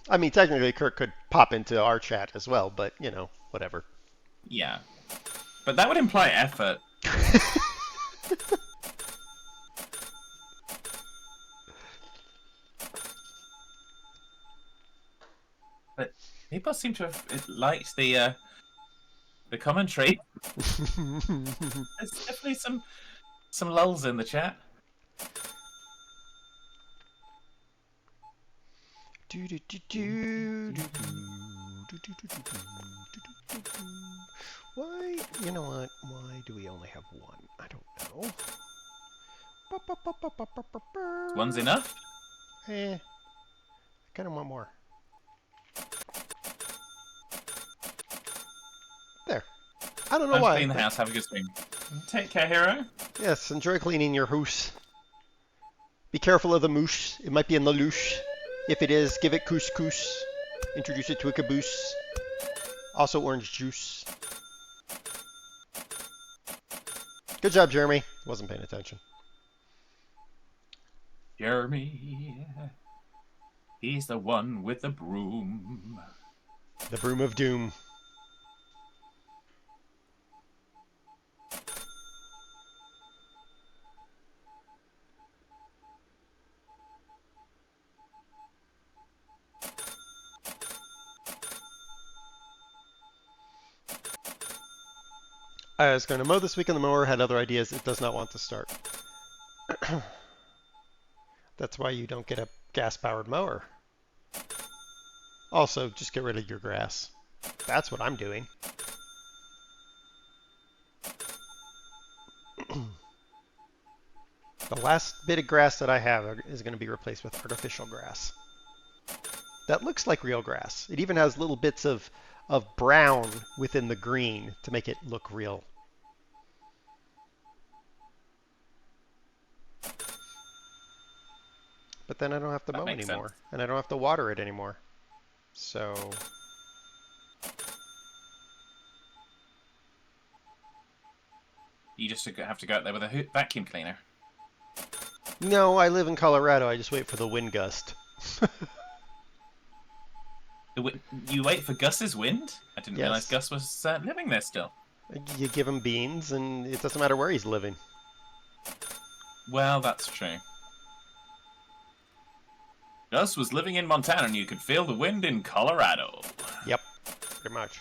I mean, technically, Kirk could pop into our chat as well, but, you know, whatever. Yeah. But that would imply effort. But people seem to have liked the commentary. There's definitely some lulls in the chat. Why? You know what? Why do we only have one? I don't know. One's enough? I kind of want more. There. I don't know why. Clean the house. Have a good swing. Take care, hero. Yes, enjoy cleaning your house. Be careful of the moose. It might be in the louche. If it is, give it couscous. Introduce it to a caboose. Also orange juice. Good job, Jeremy. Wasn't paying attention. Jeremy. He's the one with the broom. The broom of doom. I was going to mow this week on the mower, had other ideas. It does not want to start. That's why you don't get a gas-powered mower. Also, just get rid of your grass. That's what I'm doing. The last bit of grass that I have is going to be replaced with artificial grass. That looks like real grass. It even has little bits of brown within the green to make it look real. But then I don't have to mow anymore, and I don't have to water it anymore. So you just have to go out there with a vacuum cleaner. no, I live in Colorado. I just wait for the wind gust. You wait for Gus's wind? I didn't Yes. realize Gus was living there still. You give him beans, and it doesn't matter where he's living. Well, that's true. Gus was living in Montana, and you could feel the wind in Colorado. Yep, pretty much.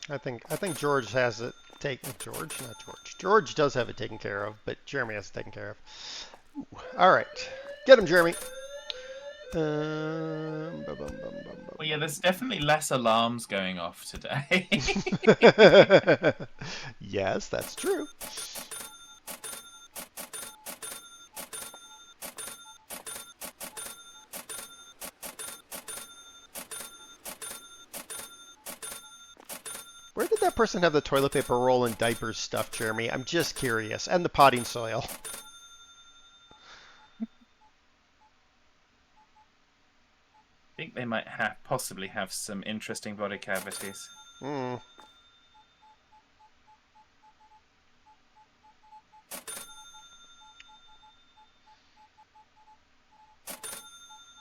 I think George has it taken. George, not George. George does have it taken care of, but Jeremy has it taken care of. Ooh, all right, get him, Jeremy. Well, yeah, there's definitely less alarms going off today. Yes, that's true. Where did that person have the toilet paper roll and diapers stuff, Jeremy? I'm just curious. And the potting soil. I think they might possibly have some interesting body cavities. Hmm.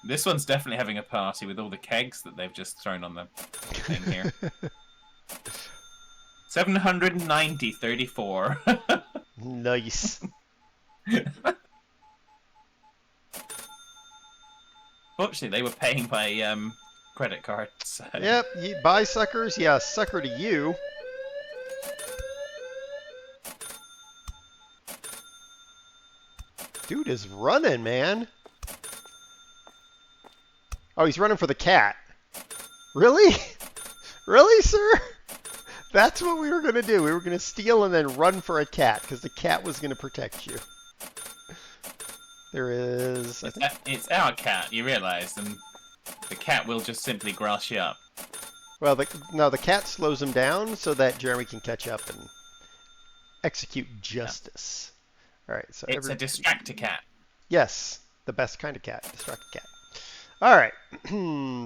This one's definitely having a party with all the kegs that they've just thrown on the thing here. 790.34. Nice. Fortunately, they were paying by credit card. So. Yep, bye suckers. Yeah, sucker to you. Dude is running, man. Oh, he's running for the cat. Really? Really, sir? That's what we were going to do. We were going to steal and then run for a cat because the cat was going to protect you. There is, I think. It's our cat, you realise, and the cat will just simply grass you up. Well, the cat slows him down so that Jeremy can catch up and execute justice. All right, so It's a distractor cat. Yes, the best kind of cat, distracted cat. All right,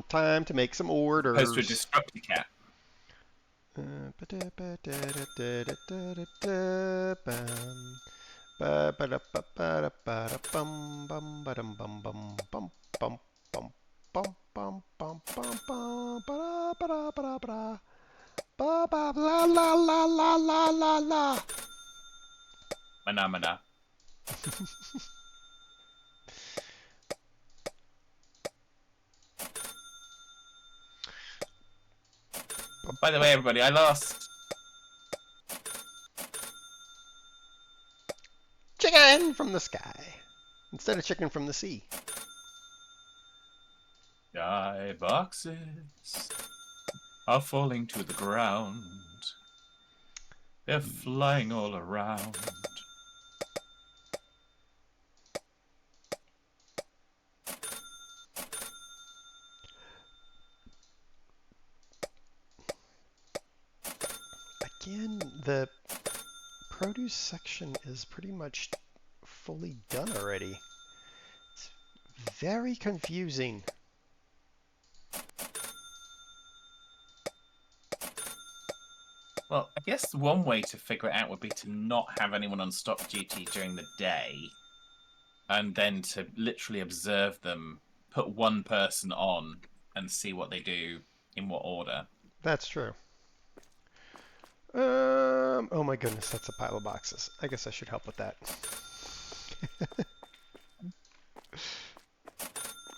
time to make some orders. Opposed to a destructor cat. Mana. By the way, everybody, I lost. Chicken from the sky instead of chicken from the sea. Sky boxes are falling to the ground. They're flying all around. Again, the produce section is pretty much fully done already. It's very confusing. Well, I guess one way to figure it out would be to not have anyone on stock duty during the day, and then to literally observe them, put one person on, and see what they do in what order. That's true. Oh my goodness, that's a pile of boxes. I guess I should help with that.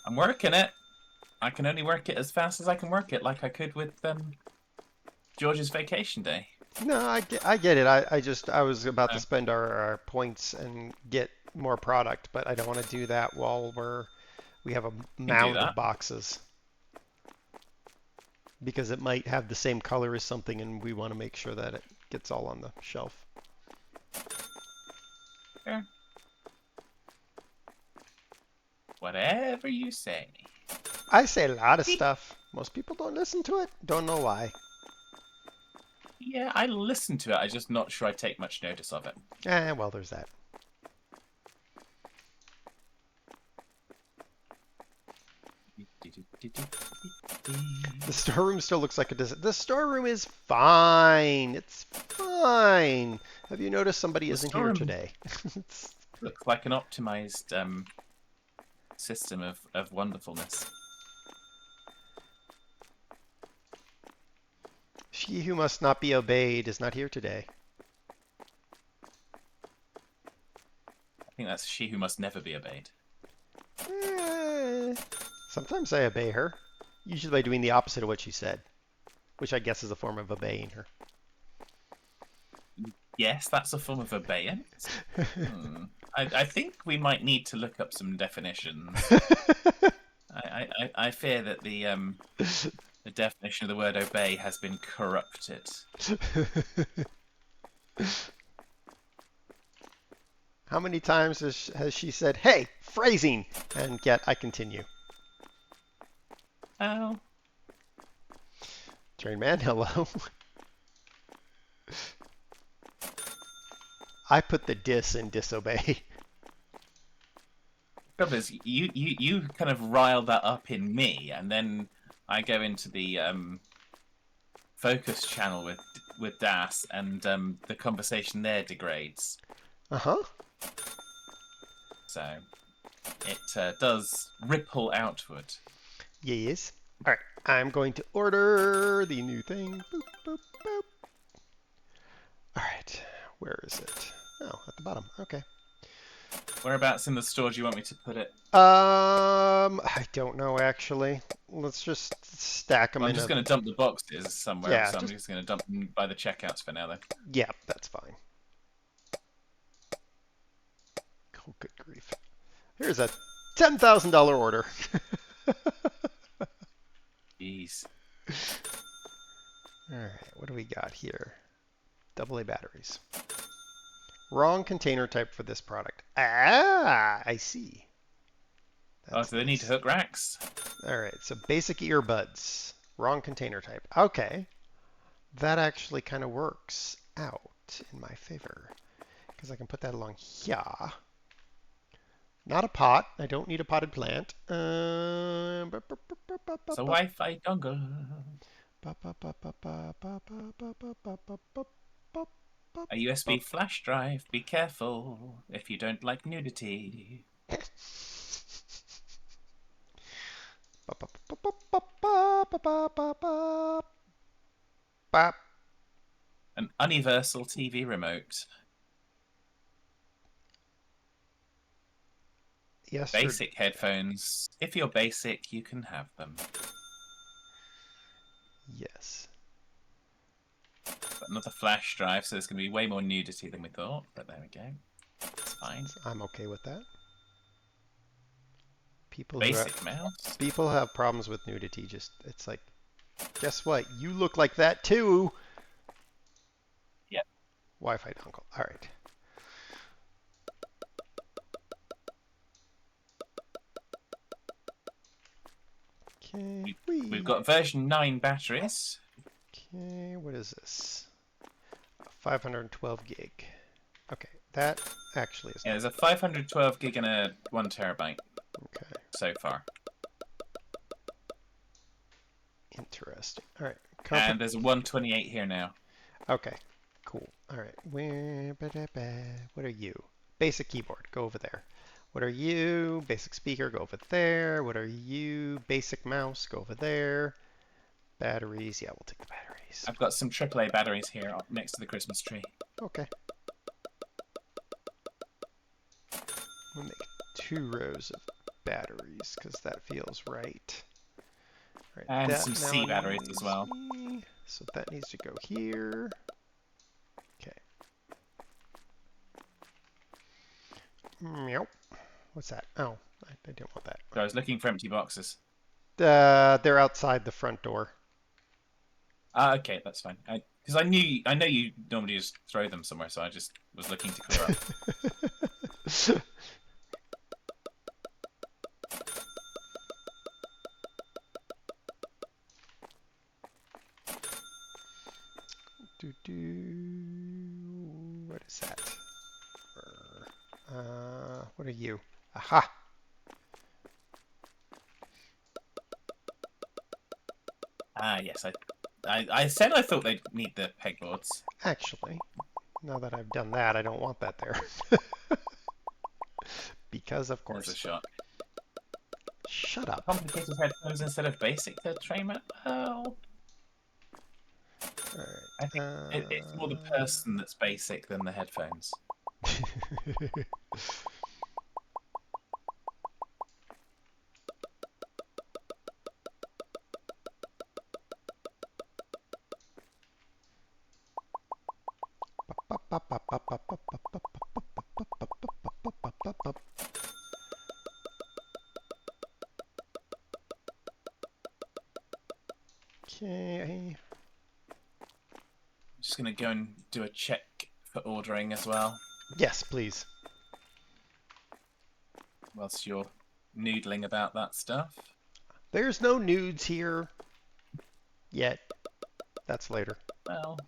I'm working it. I can only work it as fast as I can work it, like I could with George's vacation day. No, I get it. I was about to spend our points and get more product, but I don't want to do that while we have a mound of boxes. Because it might have the same color as something, and we want to make sure that it gets all on the shelf. Sure. Whatever you say. I say a lot of stuff. Most people don't listen to it. Don't know why. Yeah, I listen to it. I'm just not sure I take much notice of it. Well, there's that. The storeroom still looks like the storeroom is fine. It's fine. Have you noticed somebody isn't here today? Looks like an optimized system of wonderfulness. She who must not be obeyed is not here today. I think that's she who must never be obeyed. Sometimes I obey her, usually by doing the opposite of what she said, which I guess is a form of obeying her. Yes, that's a form of obeyance. I think we might need to look up some definitions. I fear that the definition of the word obey has been corrupted. How many times has she said, "Hey, phrasing," and yet I continue? Oh. Train man, hello. I put the dis in disobey. The trouble is, you kind of rile that up in me, and then I go into the focus channel with Das, and the conversation there degrades. Uh-huh. So it does ripple outward. Yes. All right. I'm going to order the new thing. Boop, boop, boop. All right. Where is it? Oh, at the bottom. Okay. Whereabouts in the store do you want me to put it? I don't know actually. Let's just stack them. I'm just going to dump the boxes somewhere. Yeah, so I'm just going to dump them by the checkouts for now, then. Yeah, that's fine. Oh, good grief! Here's a $10,000 order. Jeez. All right, what do we got here? AA batteries. Wrong container type for this product. Ah, I see. Oh, do they need hook racks? All right, so basic earbuds. Wrong container type. Okay. That actually kind of works out in my favor because I can put that along here. Not a pot. I don't need a potted plant. So Wi-Fi dongle. A USB flash drive. Be careful if you don't like nudity. An universal TV remote. Yes. Basic headphones. If you're basic, you can have them. Yes. But another flash drive, so there's going to be way more nudity than we thought. But there we go. It's fine. I'm okay with that. Basic mouse. People have problems with nudity. Just it's like, guess what? You look like that too. Yep. Wi-Fi dongle. All right. Okay. We've got version 9 batteries. Okay, what is this? 512 gig. Okay, that actually is. Yeah, there's a 512 gig and a 1 terabyte. Okay. So far. Interesting. All right. And there's a 128 here now. Okay. Cool. All right. What are you? Basic keyboard. Go over there. What are you? Basic speaker. Go over there. What are you? Basic mouse. Go over there. Batteries. Yeah, we'll take the batteries. I've got some AAA batteries here up next to the Christmas tree. Okay. We'll make 2 rows of batteries because that feels right. All right, And some C batteries as well. So that needs to go here. Okay. Meow. What's that? Oh, I didn't want that. So I was looking for empty boxes. They're outside the front door. Okay, that's fine. Because I know you normally just throw them somewhere, so I just was looking to clear up. What is that? What are you? Aha! Yes. I said I thought they'd need the pegboards. Actually, now that I've done that, I don't want that there. Because of course. There's a shot. Shut up. Complicated headphones instead of basic third trainer? Oh. All right. I think it's more the person that's basic than the headphones. Okay. Just going to go and do a check for ordering as well. Yes, please. Whilst you're noodling about that stuff. There's no nudes here. Yet. That's later. Well,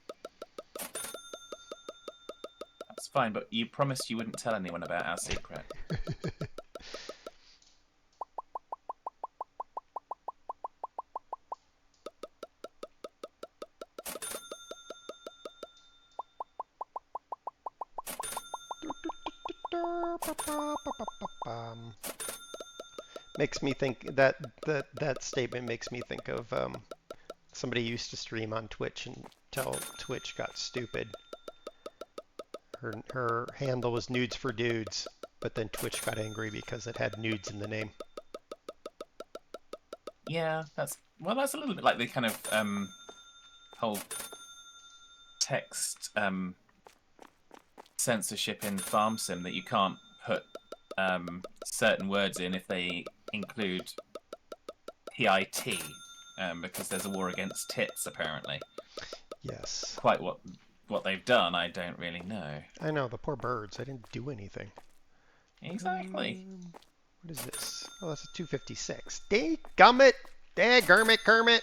that's fine, but you promised you wouldn't tell anyone about our secret. Makes me think that statement makes me think of somebody used to stream on Twitch until Twitch got stupid. Her handle was nudes for dudes, but then Twitch got angry because it had nudes in the name. Yeah, that's a little bit like the kind of whole text censorship in Farm Sim, that you can't put certain words in if they include PIT, because there's a war against tits, apparently. Yes. Quite what what they've done, I don't really know. I know, the poor birds. I didn't do anything. Exactly. What is this? Oh, that's a 256. Daggummit! Daggermit, Kermit!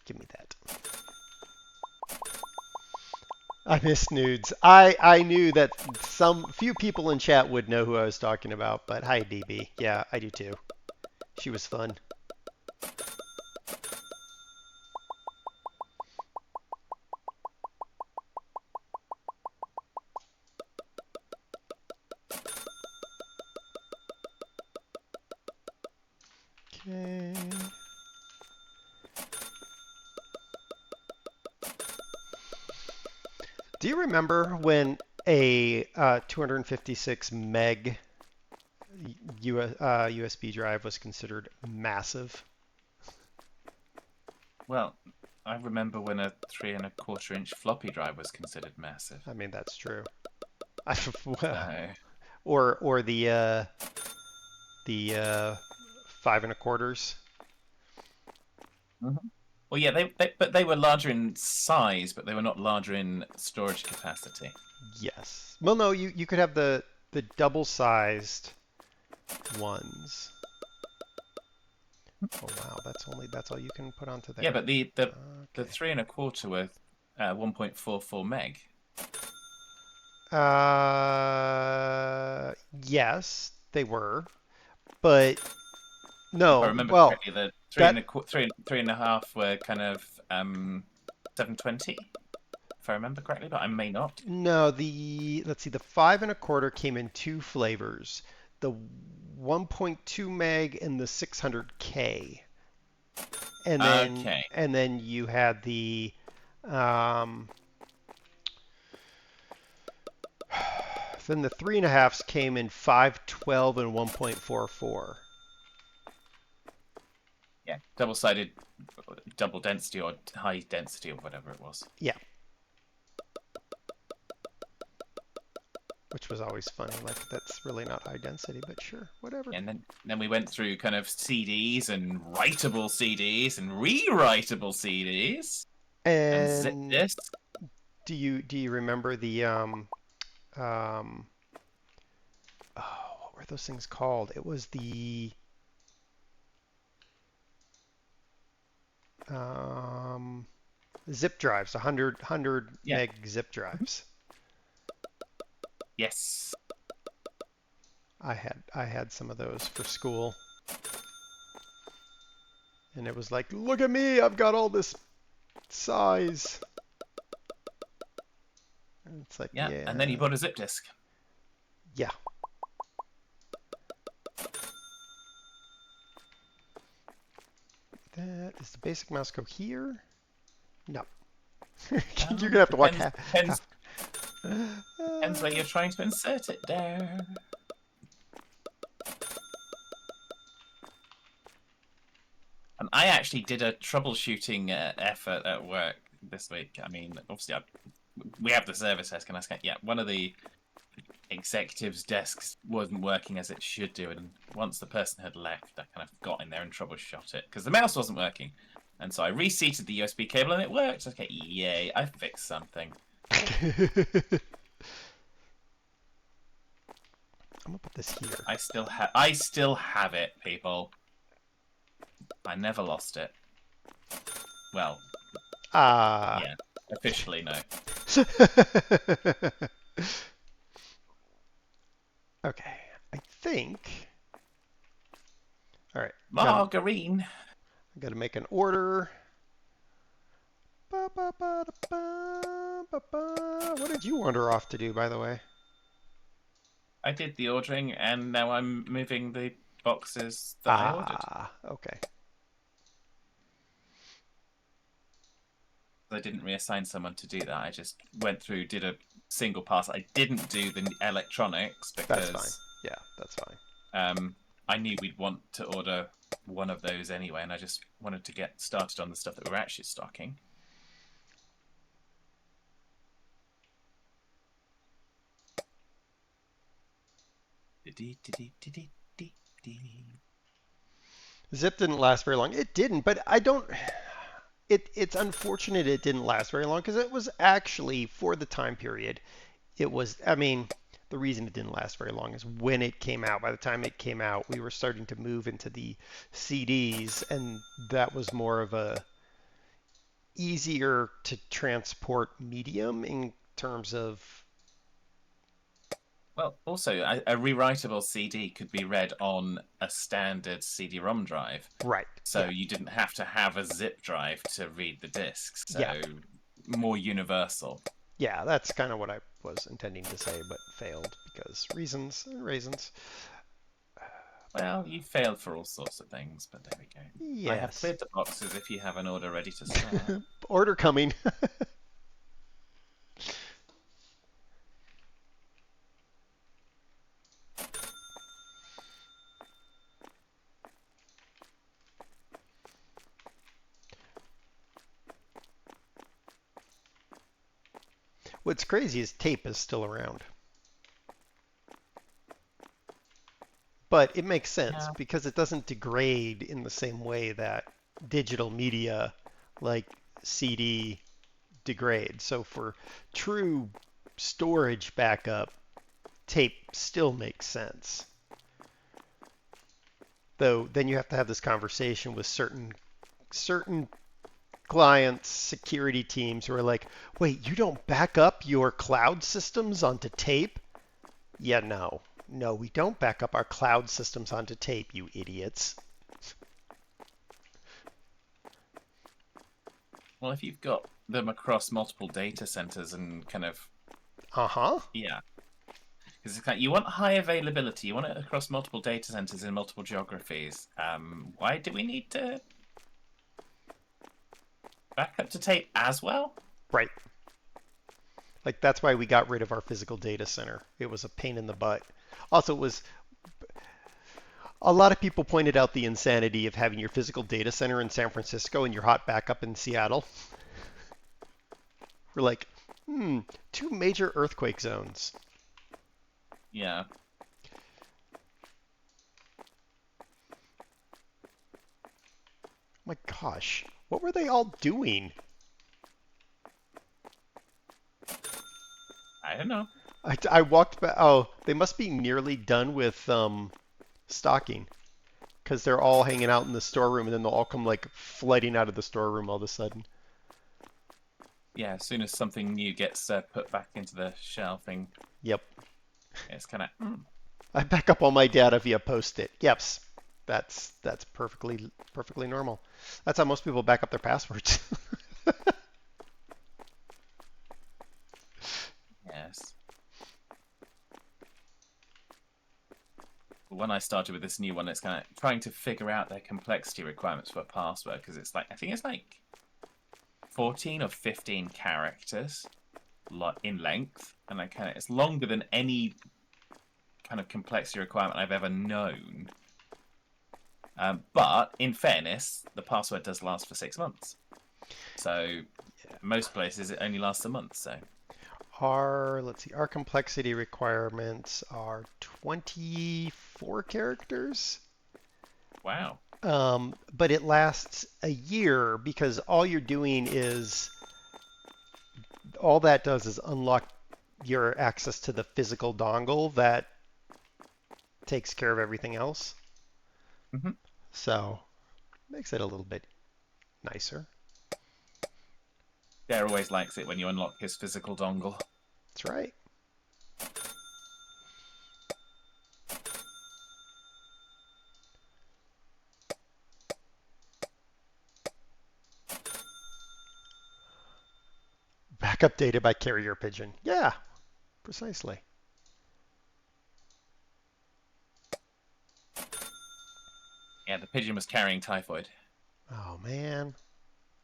Give me that. I miss nudes. I knew that some few people in chat would know who I was talking about, but hi DB. Yeah, I do too. She was fun. Okay. Do you remember when a 256 meg USB drive was considered massive? Well, I remember when a 3¼ inch floppy drive was considered massive. I mean, that's true. Well, So, or the 5¼ well, yeah, but they were larger in size, but they were not larger in storage capacity. Yes. Well, no, you could have the double-sized ones. Oh wow, that's all you can put onto there. Yeah, but the Okay. 3¼ were 1.44 meg. Yes, they were, but no. If I remember Well, correctly, the that 3.5 were kind of 720. If I remember correctly, but I may not. no. Let's see. The 5¼ came in two flavors: the 1.2 meg and the 600K. Okay. And then you had the then the 3.5s came in 512 and 1.44. Yeah, double-sided, double density or high density or whatever it was. Yeah. Which was always funny. Like, that's really not high density, but sure, whatever. And then we went through kind of CDs and writable CDs and rewritable CDs and zip And disks. do you remember the oh, what were those things called? It was the zip drives, 100 Yeah. meg zip drives. Yes. I had some of those for school. And it was like, look at me, I've got all this size. And it's like, Yeah. yeah. And then you bought a zip disk. Yeah. That is the basic mouse go here? No. You're gonna have to walk Depends where you're trying to insert it there. And I actually did a troubleshooting effort at work this week. I mean, obviously, we have the service desk, and one of the executives' desks wasn't working as it should do, and once the person had left, I kind of got in there and troubleshot it because the mouse wasn't working, and so I reseated the USB cable and it worked. Okay, yay! I fixed something. I'm gonna put this here. I still have it, people. I never lost it. Well, yeah, officially no. Okay, I think. All right. Margarine. I got to make an order. What did you wander off to do, by the way? I did the ordering, and now I'm moving the boxes that I ordered. Okay. I didn't reassign someone to do that. I just went through, did a single pass. I didn't do the electronics because That's fine. Yeah, that's fine. I knew we'd want to order one of those anyway, and I just wanted to get started on the stuff that we're actually stocking. Zip didn't last very long. It didn't, but I don't. It's unfortunate it didn't last very long because it was actually, for the time period, it was, I mean, the reason it didn't last very long is when it came out. By the time it came out, we were starting to move into the CDs, and that was more of a easier to transport medium in terms of. Well, also, a rewritable CD could be read on a standard CD-ROM drive. Right. So Yeah. you didn't have to have a zip drive to read the discs. So Yeah. more universal. Yeah, that's kind of what I was intending to say, but failed because reasons and raisins. Well, you failed for all sorts of things, but there we go. I have Yes. cleared the boxes if you have an order ready to start. Order coming. What's crazy is tape is still around. But it makes sense Yeah. because it doesn't degrade in the same way that digital media like CD degrades. So for true storage backup, tape still makes sense. Though then you have to have this conversation with certain clients, security teams who are like, wait, you don't back up your cloud systems onto tape? Yeah, no. No, we don't back up our cloud systems onto tape, you idiots. Well, if you've got them across multiple data centers and kind of, Uh-huh. yeah. Because it's kind of, you want high availability. You want it across multiple data centers in multiple geographies. Why do we need to back up to tape as well? Right. Like that's why we got rid of our physical data center. It was a pain in the butt. Also, it was a lot of people pointed out the insanity of having your physical data center in San Francisco and your hot backup in Seattle. We're like, two major earthquake zones. Yeah. My gosh, what were they all doing? I don't know. I walked back. Oh, they must be nearly done with stocking because they're all hanging out in the storeroom and then they'll all come like flooding out of the storeroom all of a sudden. Yeah, as soon as something new gets put back into the shelving, Yep. it's kind of. I back up all my data via Post-it. Yeps. That's perfectly normal. That's how most people back up their passwords. Yes. When I started with this new one, it's kind of trying to figure out their complexity requirements for a password because it's like I think it's like 14 or 15 characters in length, and it's longer than any kind of complexity requirement I've ever known. But in fairness, the password does last for 6 months. So most places it only lasts a month. So Let's see, our complexity requirements are 24 characters. wow. But it lasts a year because all that does is unlock your access to the physical dongle that takes care of everything else. Mm-hmm. So makes it a little bit nicer. Dare always likes it when you unlock his physical dongle. That's right. Backup data by carrier pigeon. Yeah, precisely. Yeah, the pigeon was carrying typhoid. Oh man,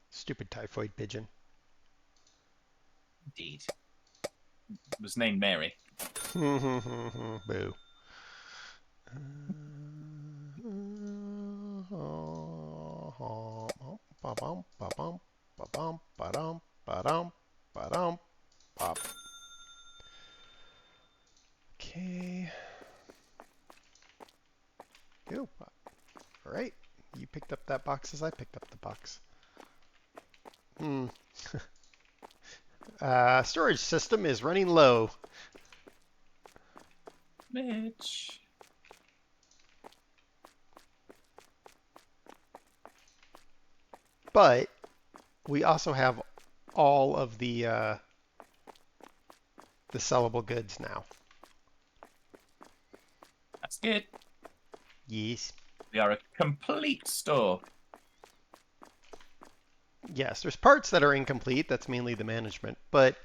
stupid typhoid pigeon. Indeed. It was named Mary. Boo. Pop. Okay. All right. You picked up that box as I picked up the box. Hmm. Storage system is running low. Mitch. But we also have all of the sellable goods now. That's good. Yes. We are a complete store. Yes, there's parts that are incomplete. That's mainly the management. But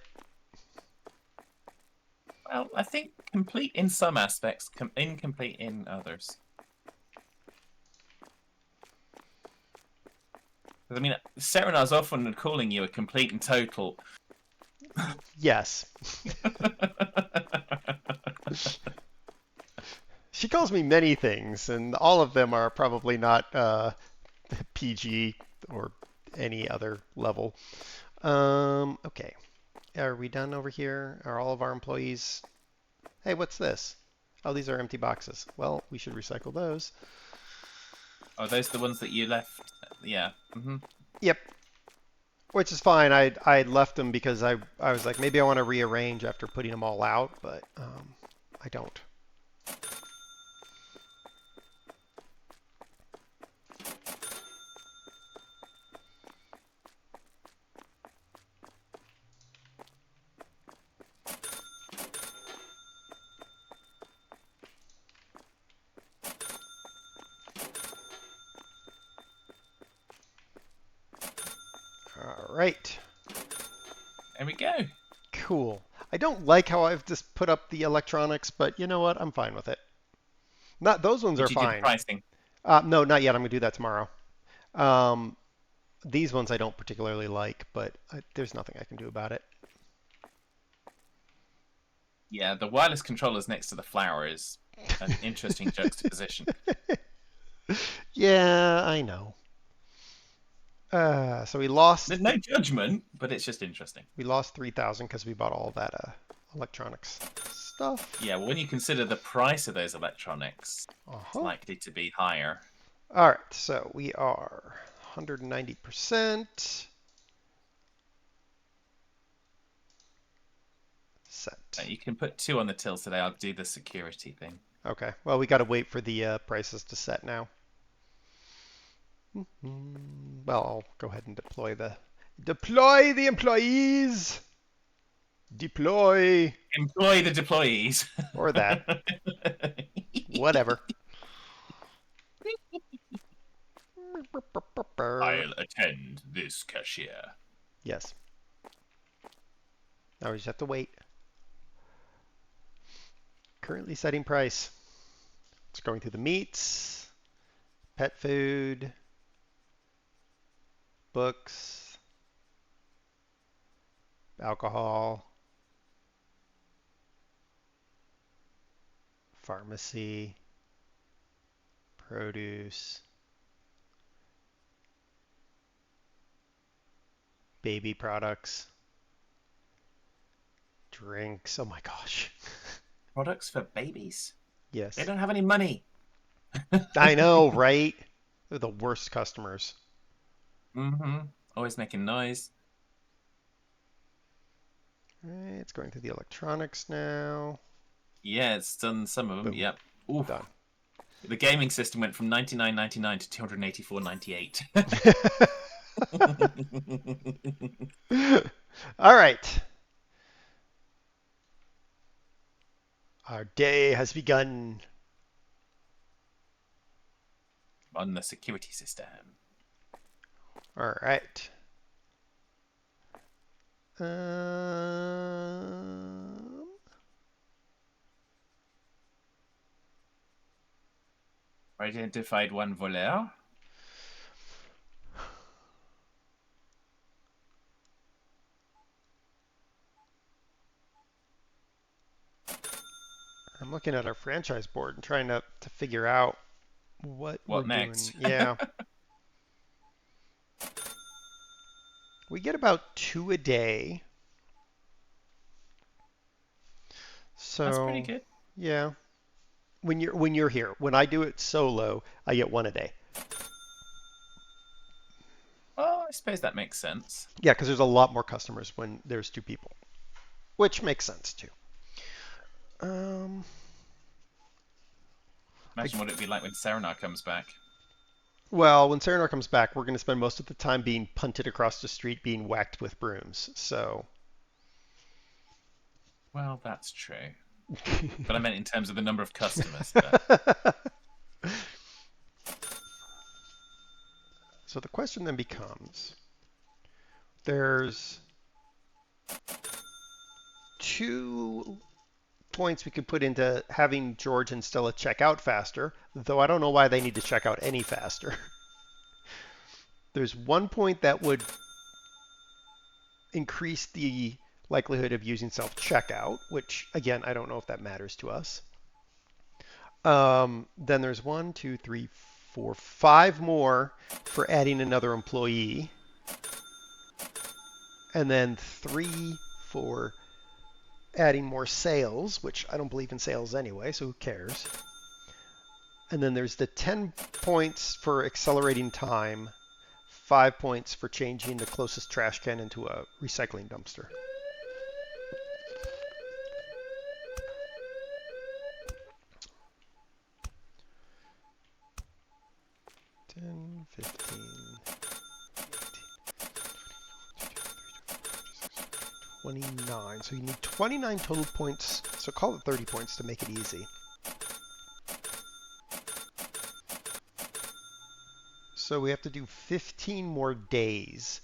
Well, I think complete in some aspects, incomplete in others. I mean, Serena's often calling you a complete and total. yes. She calls me many things, and all of them are probably not PG or any other level. Okay. Are we done over here? Are all of our employees... Hey, what's this? Oh, these are empty boxes. Well, we should recycle those. Oh, those are the ones that you left? Yeah. Yep. Which is fine. I left them because I was like, maybe I want to rearrange after putting them all out, but I don't. All right. There we go. Cool. I don't like how I've just put up the electronics, but you know what? I'm fine with it. Not those ones Did are you do the fine. pricing? No, not yet. I'm gonna do that tomorrow. These ones I don't particularly like, but there's nothing I can do about it. Yeah, the wireless controllers next to the flower is an interesting juxtaposition. Yeah, I know. So we lost. There's no judgment, but it's just interesting. We lost 3,000 because we bought all that electronics stuff. Yeah, well, when you consider the price of those electronics, it's likely to be higher. All right, so we are 190%. Set. You can put 2 on the till today. I'll do the security thing. Okay. Well, we got to wait for the prices to set now. Well, I'll go ahead and deploy the employees. Deploy. Employ the deployees. Or that. Whatever. I'll attend this cashier. Yes. Now we just have to wait. Currently setting price. It's going through the meats, pet food, books, alcohol, pharmacy, produce, baby products, drinks. Oh my gosh. Products for babies? Yes. They don't have any money. I know, right? They're the worst customers. Always making noise. All right, it's going through the electronics now. Yeah, it's done some of them. Boom. Yep. Ooh. Done. The gaming system went from $99.99 to $284.98. All right. Our day has begun. On the security system. All right. Identified one voleur. I'm looking at our franchise board and trying to figure out what we're next. doing. Yeah. We get about 2 a day. So That's pretty good. Yeah. When you're here. When I do it solo, I get 1 a day. Oh, I suppose that makes sense. Yeah, because there's a lot more customers when there's 2 people, which makes sense too. Imagine what it'd be like when Serenar comes back. Well, when Serenar comes back, we're going to spend most of the time being punted across the street, being whacked with brooms. So. Well, that's true. But I meant in terms of the number of customers. But... So the question then becomes, there's 2 points we could put into having George and Stella check out faster, though I don't know why they need to check out any faster. There's 1 point that would increase the likelihood of using self-checkout, which, again, I don't know if that matters to us. Then there's 1, 2, 3, 4, 5 more for adding another employee. And then 3 for adding more sales, which I don't believe in sales anyway, so who cares? And then there's the 10 points for accelerating time, 5 points for changing the closest trash can into a recycling dumpster. $10, 15, 18, 29. So you need 29 total points. So call it 30 points to make it easy. So we have to do 15 more days,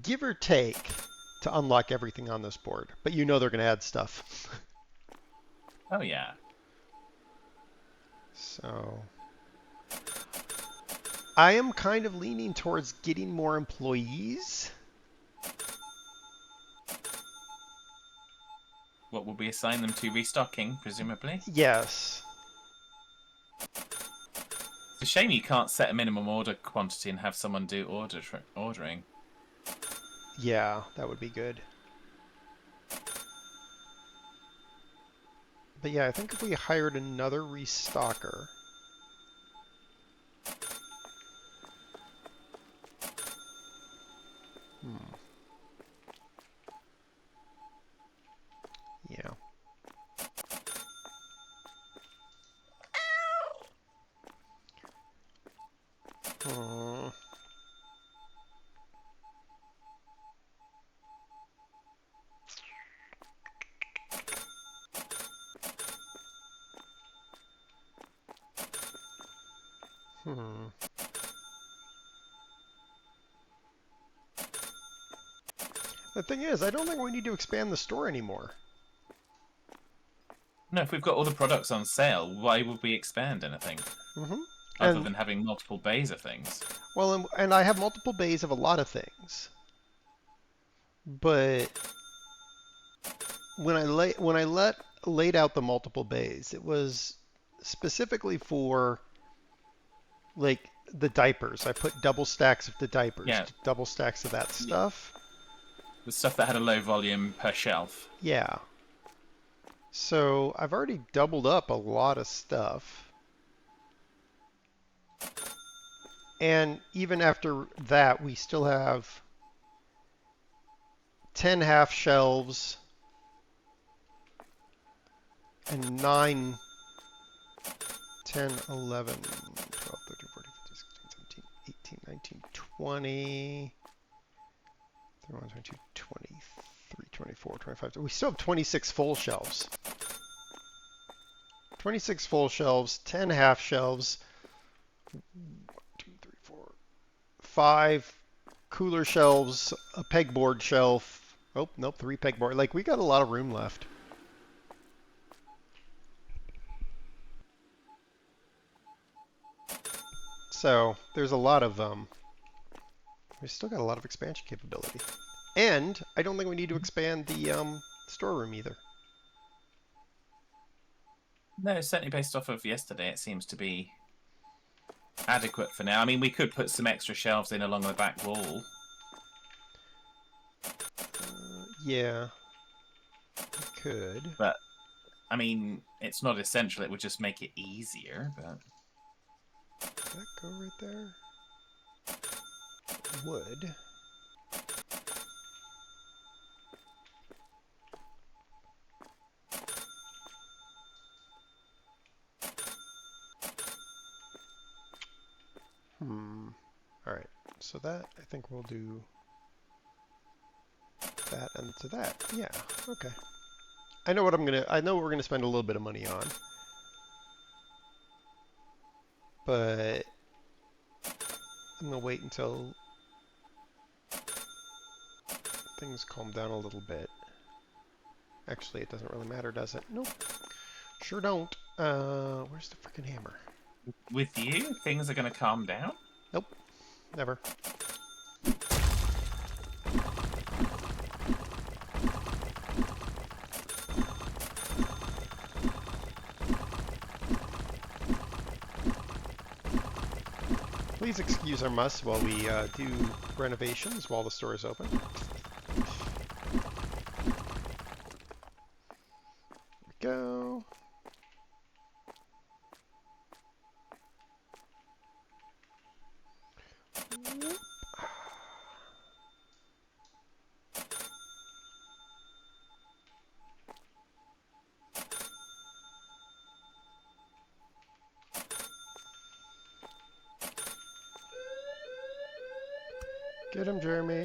give or take, to unlock everything on this board. But you know they're going to add stuff. Oh, yeah. So I am kind of leaning towards getting more employees. What will we assign them to? Restocking, presumably? Yes. It's a shame you can't set a minimum order quantity and have someone do ordering. Yeah, that would be good. But yeah, I think if we hired another restocker. Yeah. The thing is, I don't think we need to expand the store anymore. No, if we've got all the products on sale, why would we expand anything? Other than having multiple bays of things. Well, and I have multiple bays of a lot of things. But when I laid out the multiple bays, it was specifically for like the diapers. I put double stacks of the diapers, double stacks of that stuff. The stuff that had a low volume per shelf. Yeah. So I've already doubled up a lot of stuff. And even after that, we still have 10 half shelves and 9, 10, 11, 12, 13, 14, 15, 16, 17, 18, 19, 20, 21, 22, 23, 24, 25. We still have 26 full shelves. 26 full shelves, 10 half shelves, 1, 2, 3, 4, 5 cooler shelves, a pegboard shelf. Oh, nope, 3 pegboard. Like, we got a lot of room left. So, there's a lot of, we still got a lot of expansion capability. And I don't think we need to expand the storeroom either. No, certainly based off of yesterday, it seems to be adequate for now. I mean, we could put some extra shelves in along the back wall. Yeah, we could. But, I mean, it's not essential. It would just make it easier, but... Did that go right there? Would. All right. So that, I think we'll do that and to that. Yeah. Okay. I know what we're gonna spend a little bit of money on. But I'm gonna wait until things calm down a little bit. Actually, it doesn't really matter, does it? Nope. Sure don't. Where's the freaking hammer? With you, things are going to calm down? Nope. Never. Please excuse our muss while we do renovations while the store is open. There we go. Get him, Jeremy.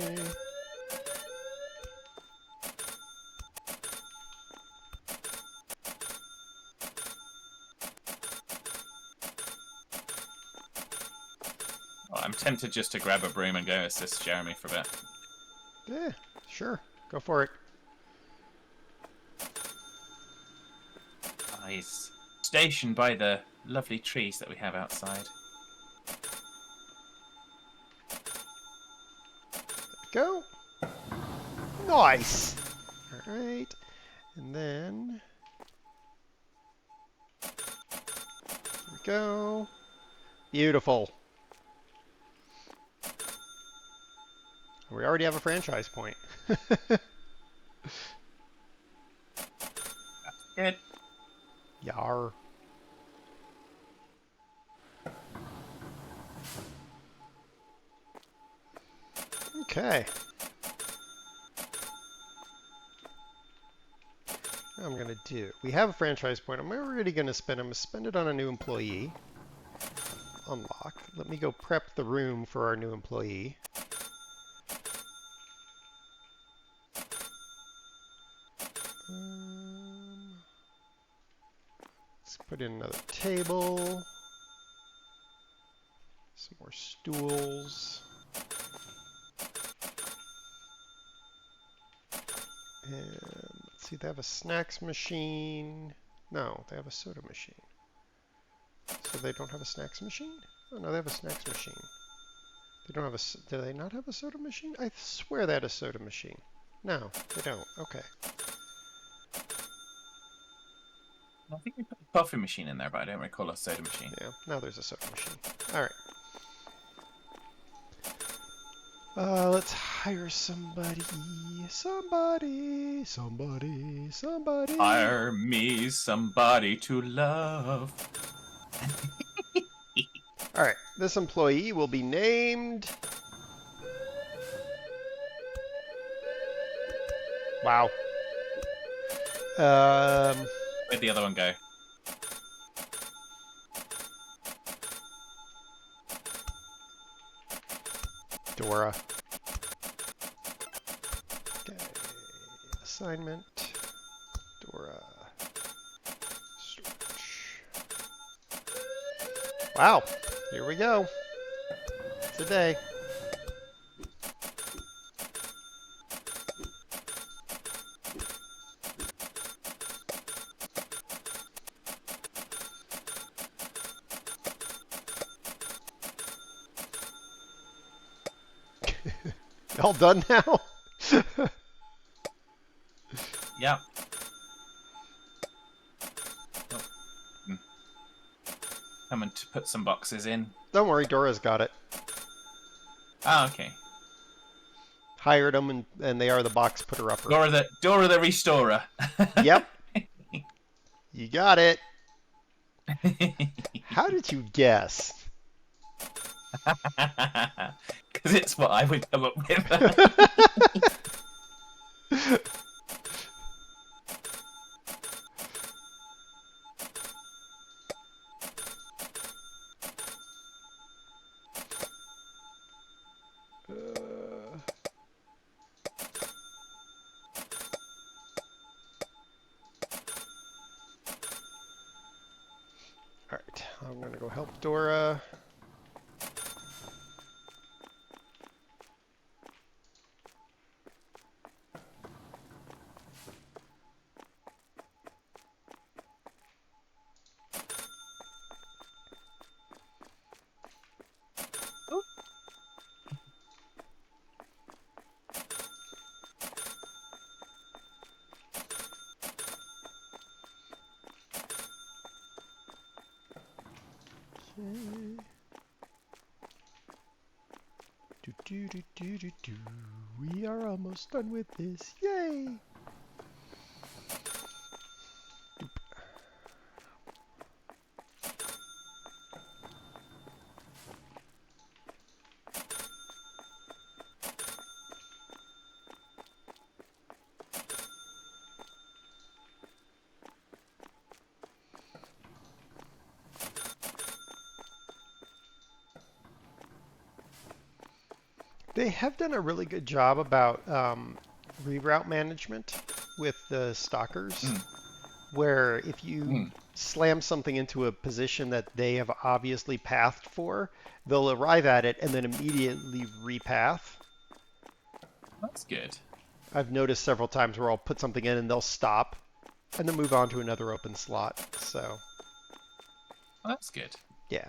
Well, I'm tempted just to grab a broom and go assist Jeremy for a bit. Yeah, sure. Go for it. He's stationed by the lovely trees that we have outside. Go. Nice. All right. And then here we go. Beautiful. We already have a franchise point. Good. Yar. Okay. What I'm gonna do. We have a franchise point. I'm already gonna spend. I'm gonna spend it on a new employee. Unlock. Let me go prep the room for our new employee. Let's put in another table. Some more stools. And let's see, they have a snacks machine. No, they have a soda machine. So they don't have a snacks machine? Oh, no, they have a snacks machine. They don't have a... Do they not have a soda machine? I swear they had a soda machine. No, they don't. Okay. I think we put a coffee machine in there, but I don't recall a soda machine. Yeah, now there's a soda machine. All right. Let's hire somebody. Somebody. Hire me somebody to love. All right, this employee will be named... Wow. Where'd the other one go? Dora. Okay. Assignment. Dora. Storage. Wow. Here we go. It's a day. All done now? Yep. Coming to put some boxes in. Don't worry, Dora's got it. Oh, okay. Hired them, and they are the box putter-upper. Dora the Restorer. Yep. You got it. How did you guess? Because it's what I would come up with. I'm gonna go help Dora. We are almost done with this. Yay! They have done a really good job about reroute management with the stalkers, where if you slam something into a position that they have obviously pathed for, they'll arrive at it and then immediately repath. That's good. I've noticed several times where I'll put something in and they'll stop and then move on to another open slot. So, That's good. yeah.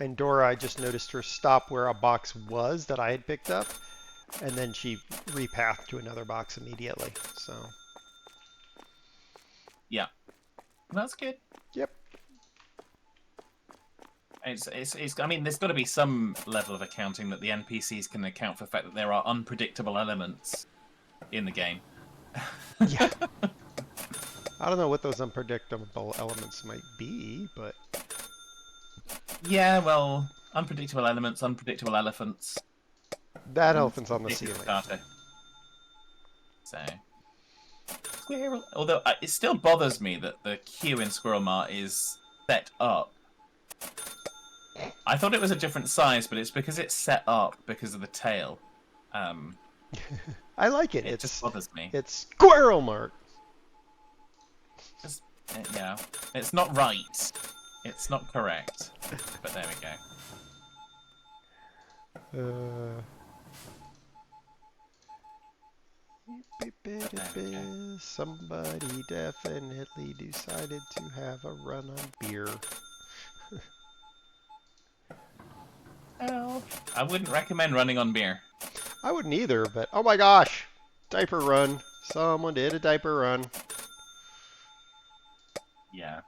And Dora, I just noticed her stop where a box was that I had picked up, and then she repathed to another box immediately. So, Yeah. That's good. yep. I mean, there's got to be some level of accounting that the NPCs can account for the fact that there are unpredictable elements in the game. Yeah. I don't know what those unpredictable elements might be, but Yeah, well, unpredictable elements, unpredictable elephants. that elephant's on the Basic ceiling. starter. So, although it still bothers me that the queue in Squirrel Mart is set up. I thought it was a different size, but it's because it's set up because of the tail. I like it. It just bothers me. It's Squirrel Mart. Yeah, it's not right. It's not correct. But there we go. Somebody definitely decided to have a run on beer. Well, I wouldn't recommend running on beer. I wouldn't either, but oh my gosh! Diaper run. Someone did a diaper run. Yeah.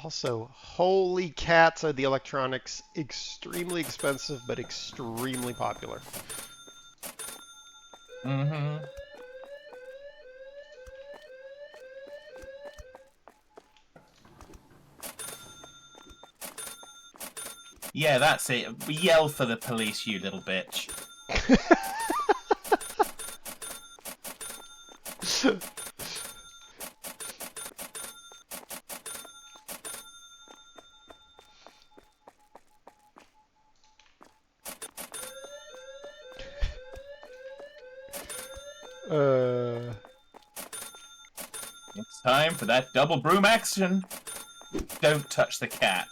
Also, holy cats, are the electronics extremely expensive but extremely popular. Mm-hmm. Yeah, that's it. Yell for the police, you little bitch. It's time for that double broom action. Don't touch the cat.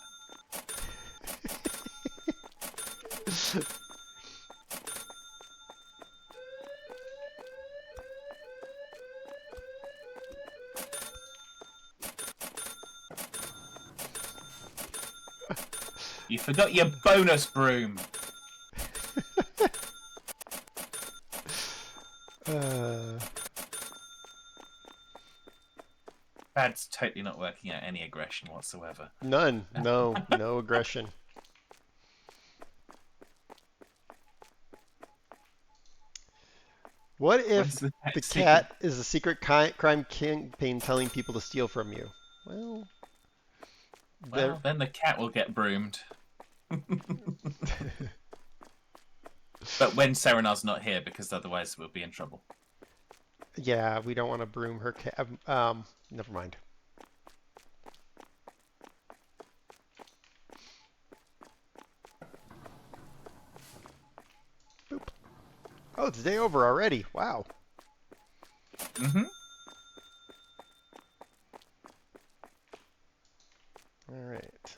You forgot your bonus broom. Bad's totally not working out any aggression whatsoever. None. No aggression. What if the the cat is a secret crime kingpin telling people to steal from you? Well, then the cat will get broomed. But when Serenar's not here, because otherwise we'll be in trouble. Yeah, we don't want to broom her cat. Never mind. Boop. Oh, it's day over already. Wow. Mm-hmm. All right.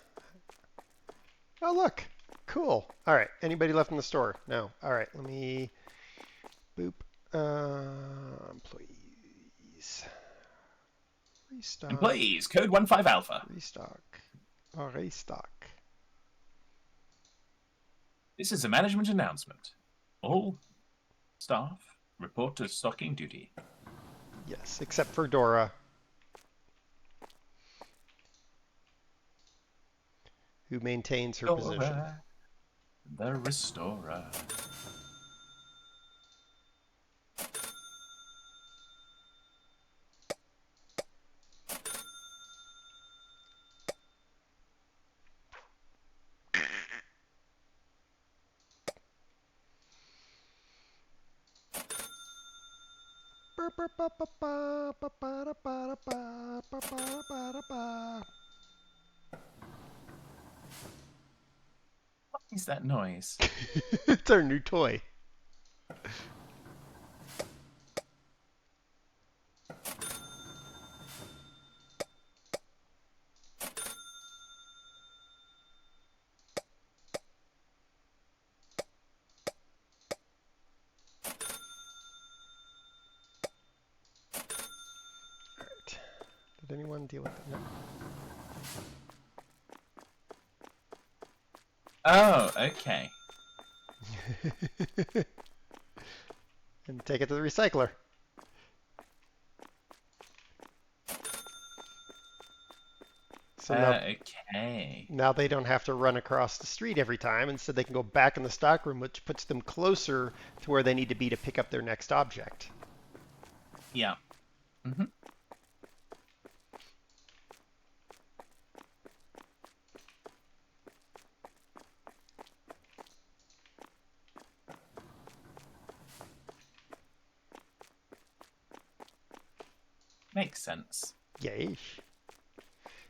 Oh, look. Cool. All right. Anybody left in the store? No. All right. Let me boop. Employees. Restock. Employees, code 15 alpha. Restock. Oh, restock. This is a management announcement. All staff report to stocking duty. Yes, except for Dora, who maintains her position. Dora, the restorer. What is that noise? It's our new toy. Alright. Did anyone deal with that? No. Oh, okay. And take it to the recycler. So Okay. now they don't have to run across the street every time. Instead, they can go back in the stockroom, which puts them closer to where they need to be to pick up their next object. Yeah. Mm-hmm. Makes sense. Yay.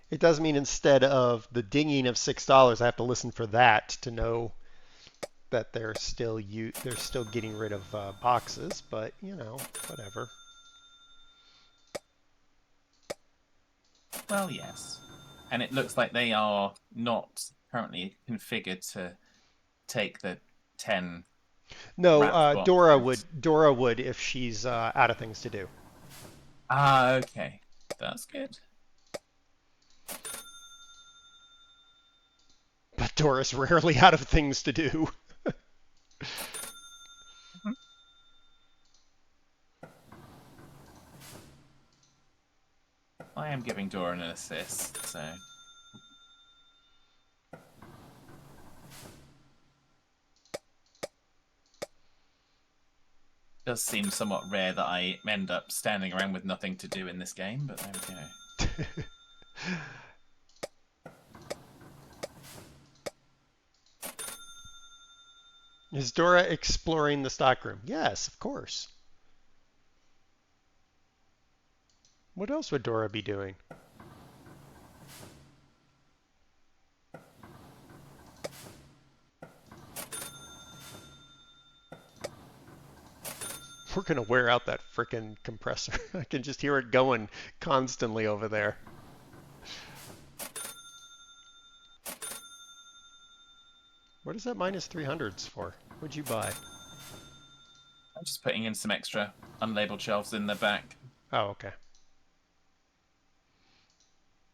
It does mean instead of the dinging of $6, I have to listen for that to know that they're still getting rid of boxes, but you know, whatever. Well, yes. And it looks like they are not currently configured to take the 10. No, wrapped Dora boxes. would if she's out of things to do. Ah, okay. That's good. But Dora's rarely out of things to do. I am giving Dora an assist, so. Does seem somewhat rare that I end up standing around with nothing to do in this game, but there we go. Is Dora exploring the stockroom? Yes, of course. What else would Dora be doing? We're going to wear out that frickin' compressor. I can just hear it going constantly over there. What is that minus 300s for? What'd you buy? I'm just putting in some extra unlabeled shelves in the back. Oh, okay.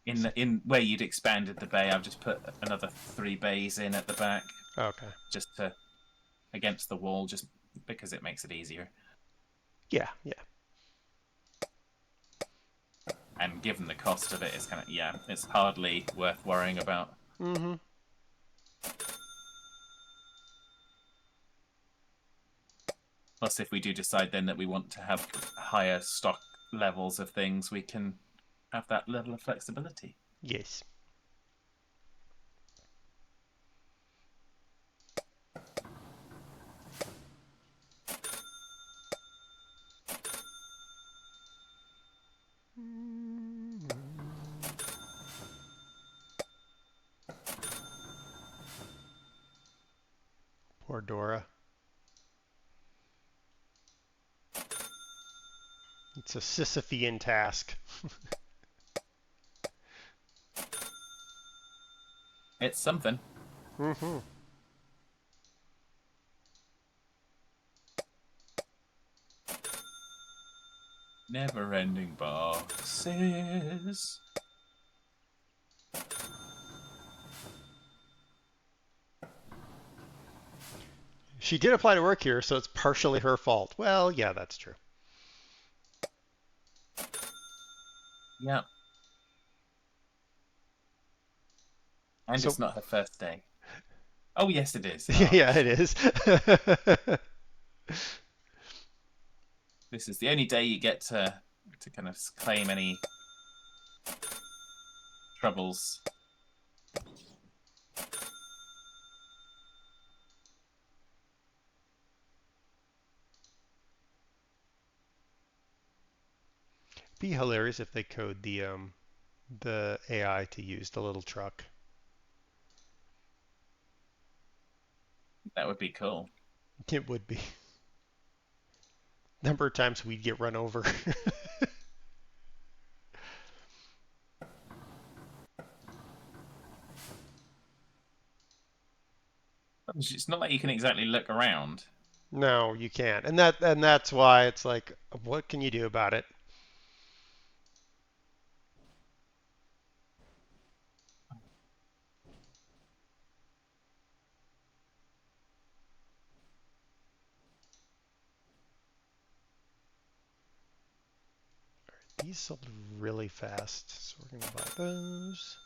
In where you'd expanded the bay, I've just put another 3 bays in at the back. Okay. Just to against the wall, just because it makes it easier. Yeah, yeah. And given the cost of it, it's kind of, yeah, it's hardly worth worrying about. Mm-hmm. Plus, if we do decide then that we want to have higher stock levels of things, we can have that level of flexibility. Yes. Poor Dora. It's a Sisyphean task. It's something. Mm-hmm. Never-ending boxes. She did apply to work here, so it's partially her fault. Well, yeah, that's true. Yeah. And So it's not her first day. Oh, yes, it is. yeah, it is. This is the only day you get to kind of claim any troubles. Be hilarious if they code the AI to use the little truck. That would be cool. It would be. Number of times we'd get run over. It's not like you can exactly look around. No, you can't. And that's why it's like, what can you do about it? These sold really fast, so we're gonna buy those.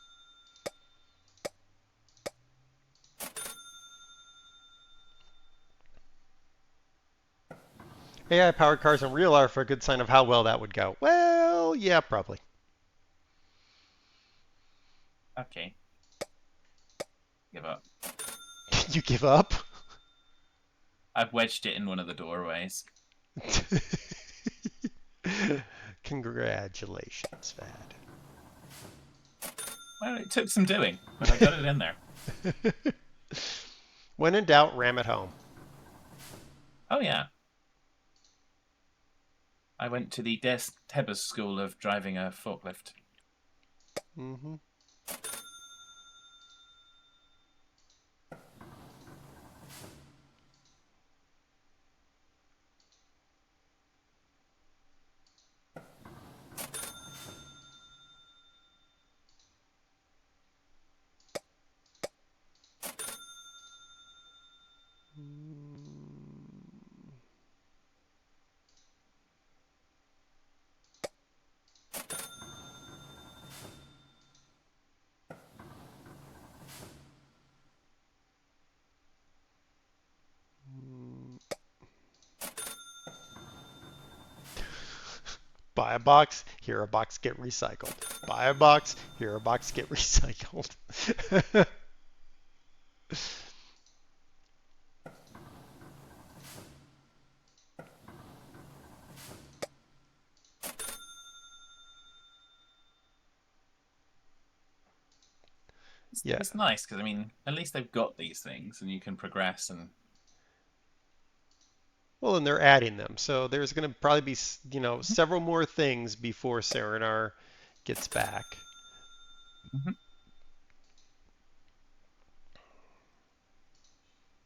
AI-powered cars in real life are a good sign of how well that would go. Well, yeah, probably. Okay. Give up. You give up? I've wedged it in one of the doorways. Congratulations, Vad. Well, it took some doing, but I got it in there. When in doubt, ram it home. Oh, yeah. I went to the Des Tebas School of driving a forklift. Mm-hmm. Buy a box, here a box get recycled. Buy a box, here a box get recycled. Yeah. It's nice because, I mean, at least they've got these things and you can progress and... Well, and they're adding them, so there's going to probably be, several more things before Serenar gets back. I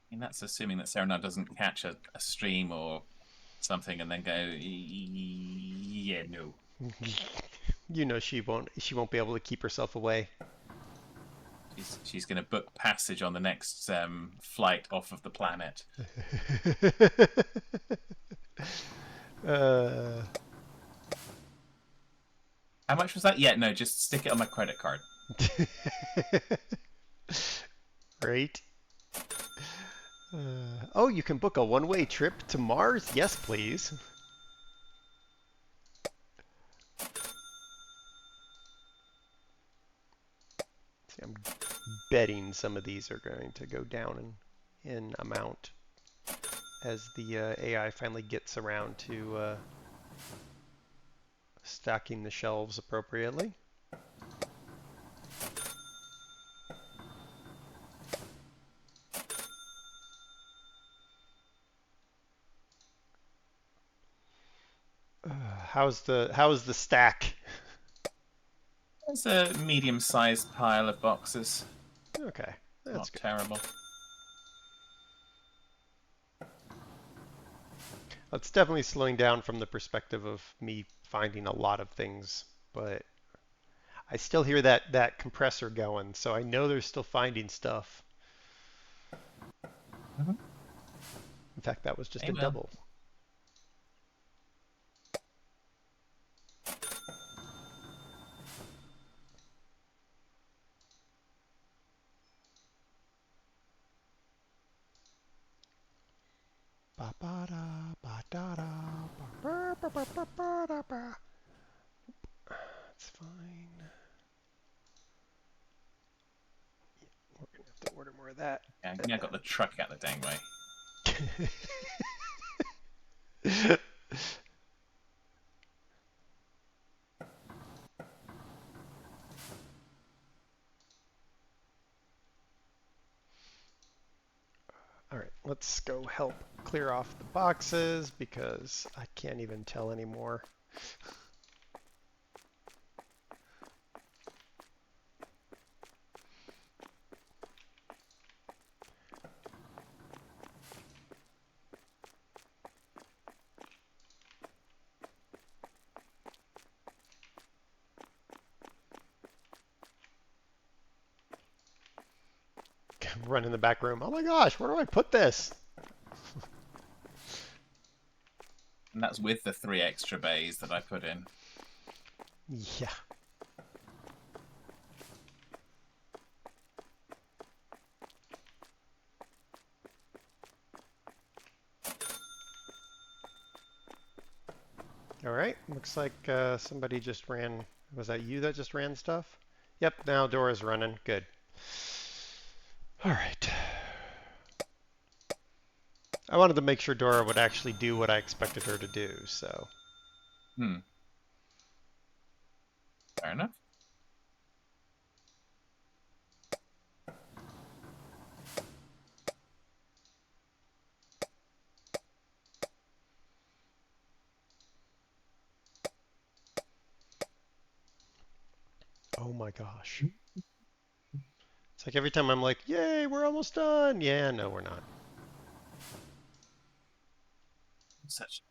mean, that's assuming that Serenade doesn't catch a stream or something and then go, yeah, no. She won't be able to keep herself away. She's going to book passage on the next flight off of the planet. How much was that? Yeah, no, just stick it on my credit card. Right? Oh, you can book a one-way trip to Mars? Yes, please. See, I'm betting some of these are going to go down in amount as the AI finally gets around to stacking the shelves appropriately. how's the stack? It's a medium-sized pile of boxes. Okay, that's Not good. terrible. It's definitely slowing down from the perspective of me finding a lot of things, but I still hear that compressor going, so I know they're still finding stuff. Mhm. In fact, that was just They a will. double. Ba-ba-da, ba-da-da, ba-ba-ba-ba-ba-da-ba. It's fine. We're gonna have to order more of that. Yeah, I think I got the truck out the dang way. All right, let's go help clear off the boxes because I can't even tell anymore. Run in the back room. Oh my gosh, where do I put this? And that's with the 3 extra bays that I put in. Yeah. All right, looks like somebody just ran. Was that you that just ran stuff? Yep, now Dora's running. Good. All right. I wanted to make sure Dora would actually do what I expected her to do, so. Fair enough. Oh my gosh. It's like every time I'm like, yay, we're almost done. Yeah, no, we're not. Such.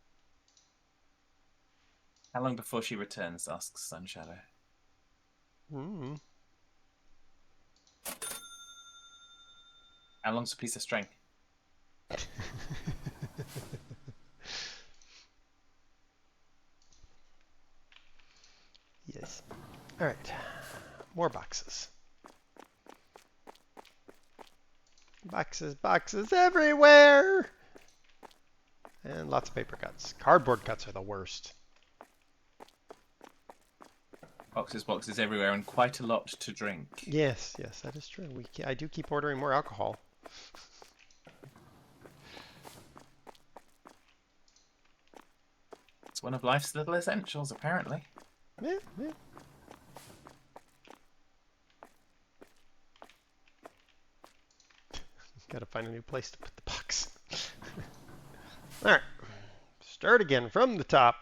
How long before she returns? Asks Sunshadow. Mm. How long's a piece of string? Yes. All right. More boxes. Boxes, boxes everywhere! And lots of paper cuts. Cardboard cuts are the worst. Boxes, boxes everywhere, and quite a lot to drink. Yes, yes, that is true. I do keep ordering more alcohol. It's one of life's little essentials, apparently. Yeah, yeah. Gotta find a new place to put the box. Alright. Start again from the top.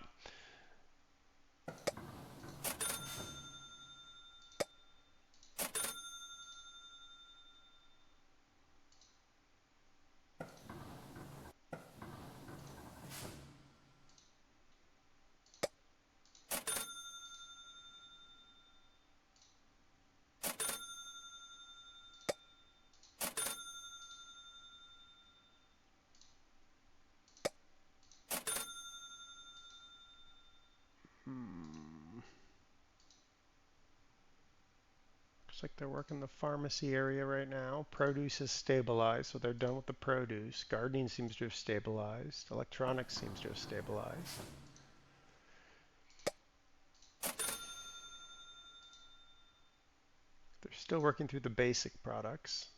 Looks like they're working the pharmacy area right now. Produce is stabilized, so they're done with the produce. Gardening seems to have stabilized. Electronics seems to have stabilized. They're still working through the basic products.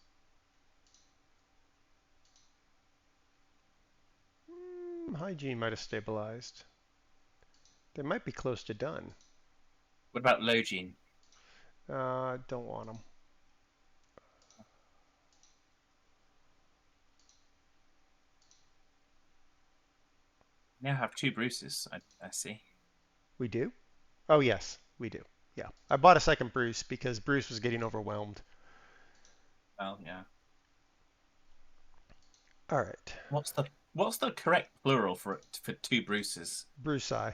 Hygiene might have stabilized. They might be close to done. What about Logene? Don't want them. Now have 2 Bruces, I see. We do? Oh, yes, we do. Yeah. I bought a second Bruce because Bruce was getting overwhelmed. Well, yeah. All right. What's the correct plural for two Bruces? Brucei.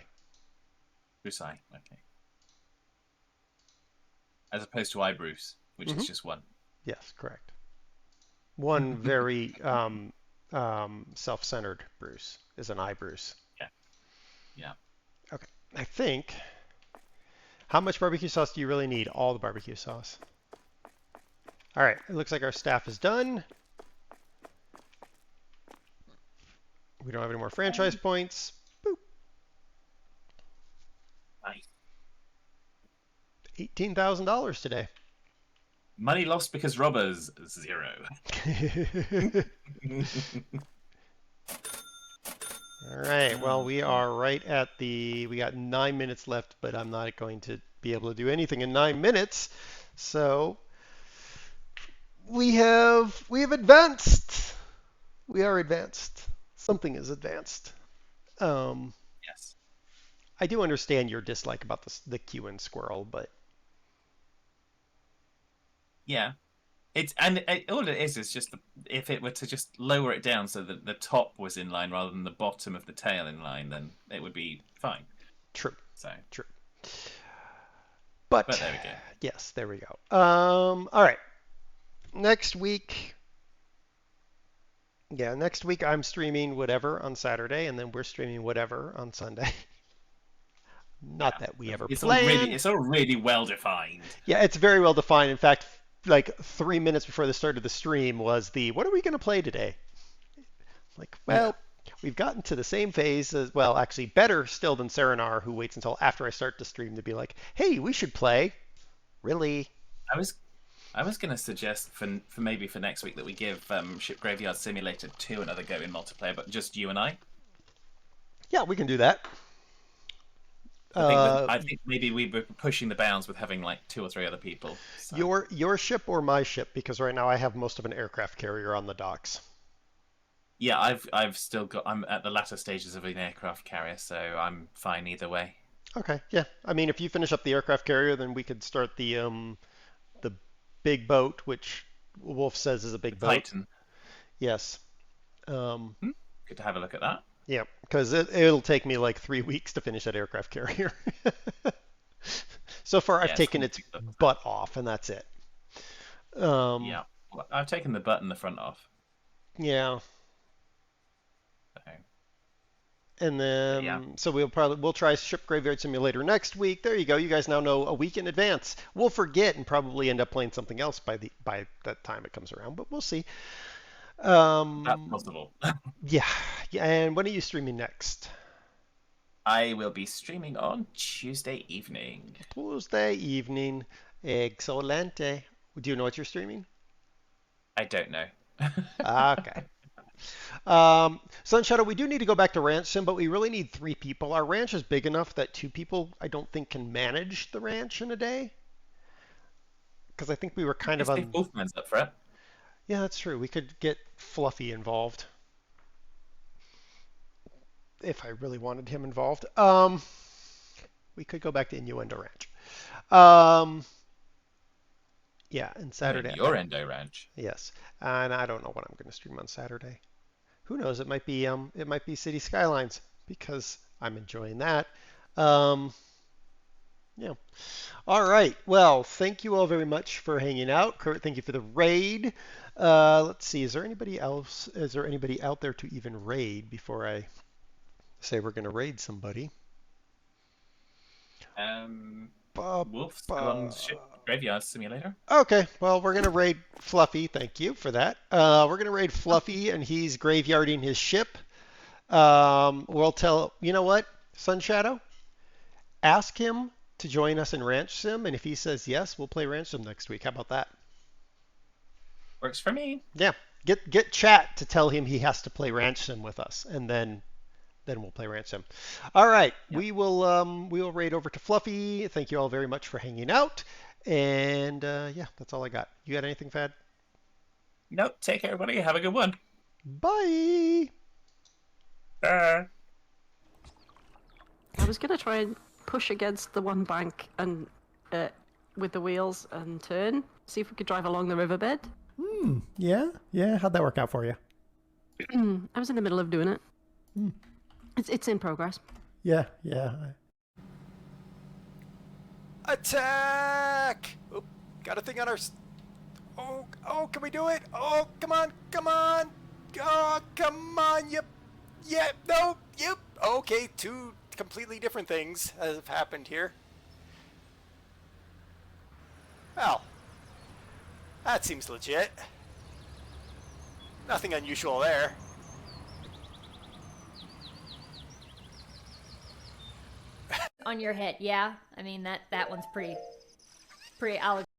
Brucei. Okay. As opposed to I Bruce, which is just one. Yes, correct. One very self-centered Bruce is an I Bruce. Yeah. Yeah. Okay. I think. How much barbecue sauce do you really need? All the barbecue sauce. All right. It looks like our staff is done. We don't have any more franchise points. Boop. Nice. $18,000 today. Money lost because robbers, 0. All right. Well, we are right at we got 9 minutes left, but I'm not going to be able to do anything in 9 minutes. So we have advanced. We are advanced. Something is advanced. Yes. I do understand your dislike about the Q and Squirrel, but Yeah. All it is just if it were to just lower it down so that the top was in line rather than the bottom of the tail in line, then it would be fine. true. So True. But there we go. Yes, there we go. All right. Next week. Yeah, next week I'm streaming whatever on Saturday, and then we're streaming whatever on Sunday. Not that we ever planned. It's all really well defined. Yeah, it's very well defined. In fact, like 3 minutes before the start of the stream was what are we going to play today? Like, well, we've gotten to the same phase as, well, actually better still than Serenar, who waits until after I start the stream to be like, hey, we should play. Really? I was going to suggest for maybe for next week that we give Ship Graveyard Simulator 2 another go in multiplayer, but just you and I. Yeah, we can do that. I think maybe we were pushing the bounds with having like 2 or 3 other people. So. Your ship or my ship? Because right now I have most of an aircraft carrier on the docks. Yeah, I've still got. I'm at the latter stages of an aircraft carrier, so I'm fine either way. Okay, yeah. I mean, if you finish up the aircraft carrier, then we could start the big boat, which Wolf says is a big boat. Titan. Yes. Good to have a look at that. Yeah, because it'll take me like 3 weeks to finish that aircraft carrier. So far, I've taken its butt off, and that's it. Yeah, I've taken the butt and the front off. Yeah. Okay. And then, so we'll try Ship Graveyard Simulator next week. There you go. You guys now know a week in advance. We'll forget and probably end up playing something else by that time it comes around, but we'll see. That's possible. Yeah. And when are you streaming next? I will be streaming on Tuesday evening. Tuesday evening. Excelente. Do you know what you're streaming? I don't know. Okay. Sun Shadow, we do need to go back to Ranch Sim, but we really need 3 people. Our ranch is big enough that 2 people, I don't think, can manage the ranch in a day. Because I think we were kind of on. Wolfman's up for it. Yeah, that's true. We could get Fluffy involved. If I really wanted him involved. We could go back to Innuendo Ranch. Yeah, and Saturday. Your Endo Ranch. Yes, and I don't know what I'm going to stream on Saturday. Who knows? It might be City Skylines because I'm enjoying that. Yeah. All right. Well, thank you all very much for hanging out. Kurt, thank you for the raid. Let's see. Is there anybody else? Is there anybody out there to even raid before I say we're going to raid somebody? Wolf's still on Ship Graveyard Simulator. Okay. Well, we're going to raid Fluffy. Thank you for that. We're going to raid Fluffy, and he's graveyarding his ship. We'll tell. You know what, Sun Shadow? Ask him to join us in Ranch Sim, and if he says yes, we'll play Ranch Sim next week. How about that? Works for me. Yeah. Get chat to tell him he has to play Ranch Sim with us, and then we'll play Ranch Sim. All right. Yep. We will raid over to Fluffy. Thank you all very much for hanging out. And yeah, that's all I got. You got anything, Fad? Nope. Take care, everybody. Have a good one. Bye. I was gonna try and push against the one bank and with the wheels and turn. See if we could drive along the riverbed. Yeah. How'd that work out for you? I was in the middle of doing it. It's in progress. Yeah. Attack! Oop, got a thing on our... Oh, can we do it? Oh, come on! Oh, come on, yep. Yeah, no, yep. Okay, two completely different things have happened here. Well, that seems legit. Nothing unusual there. On your head, yeah. I mean that one's pretty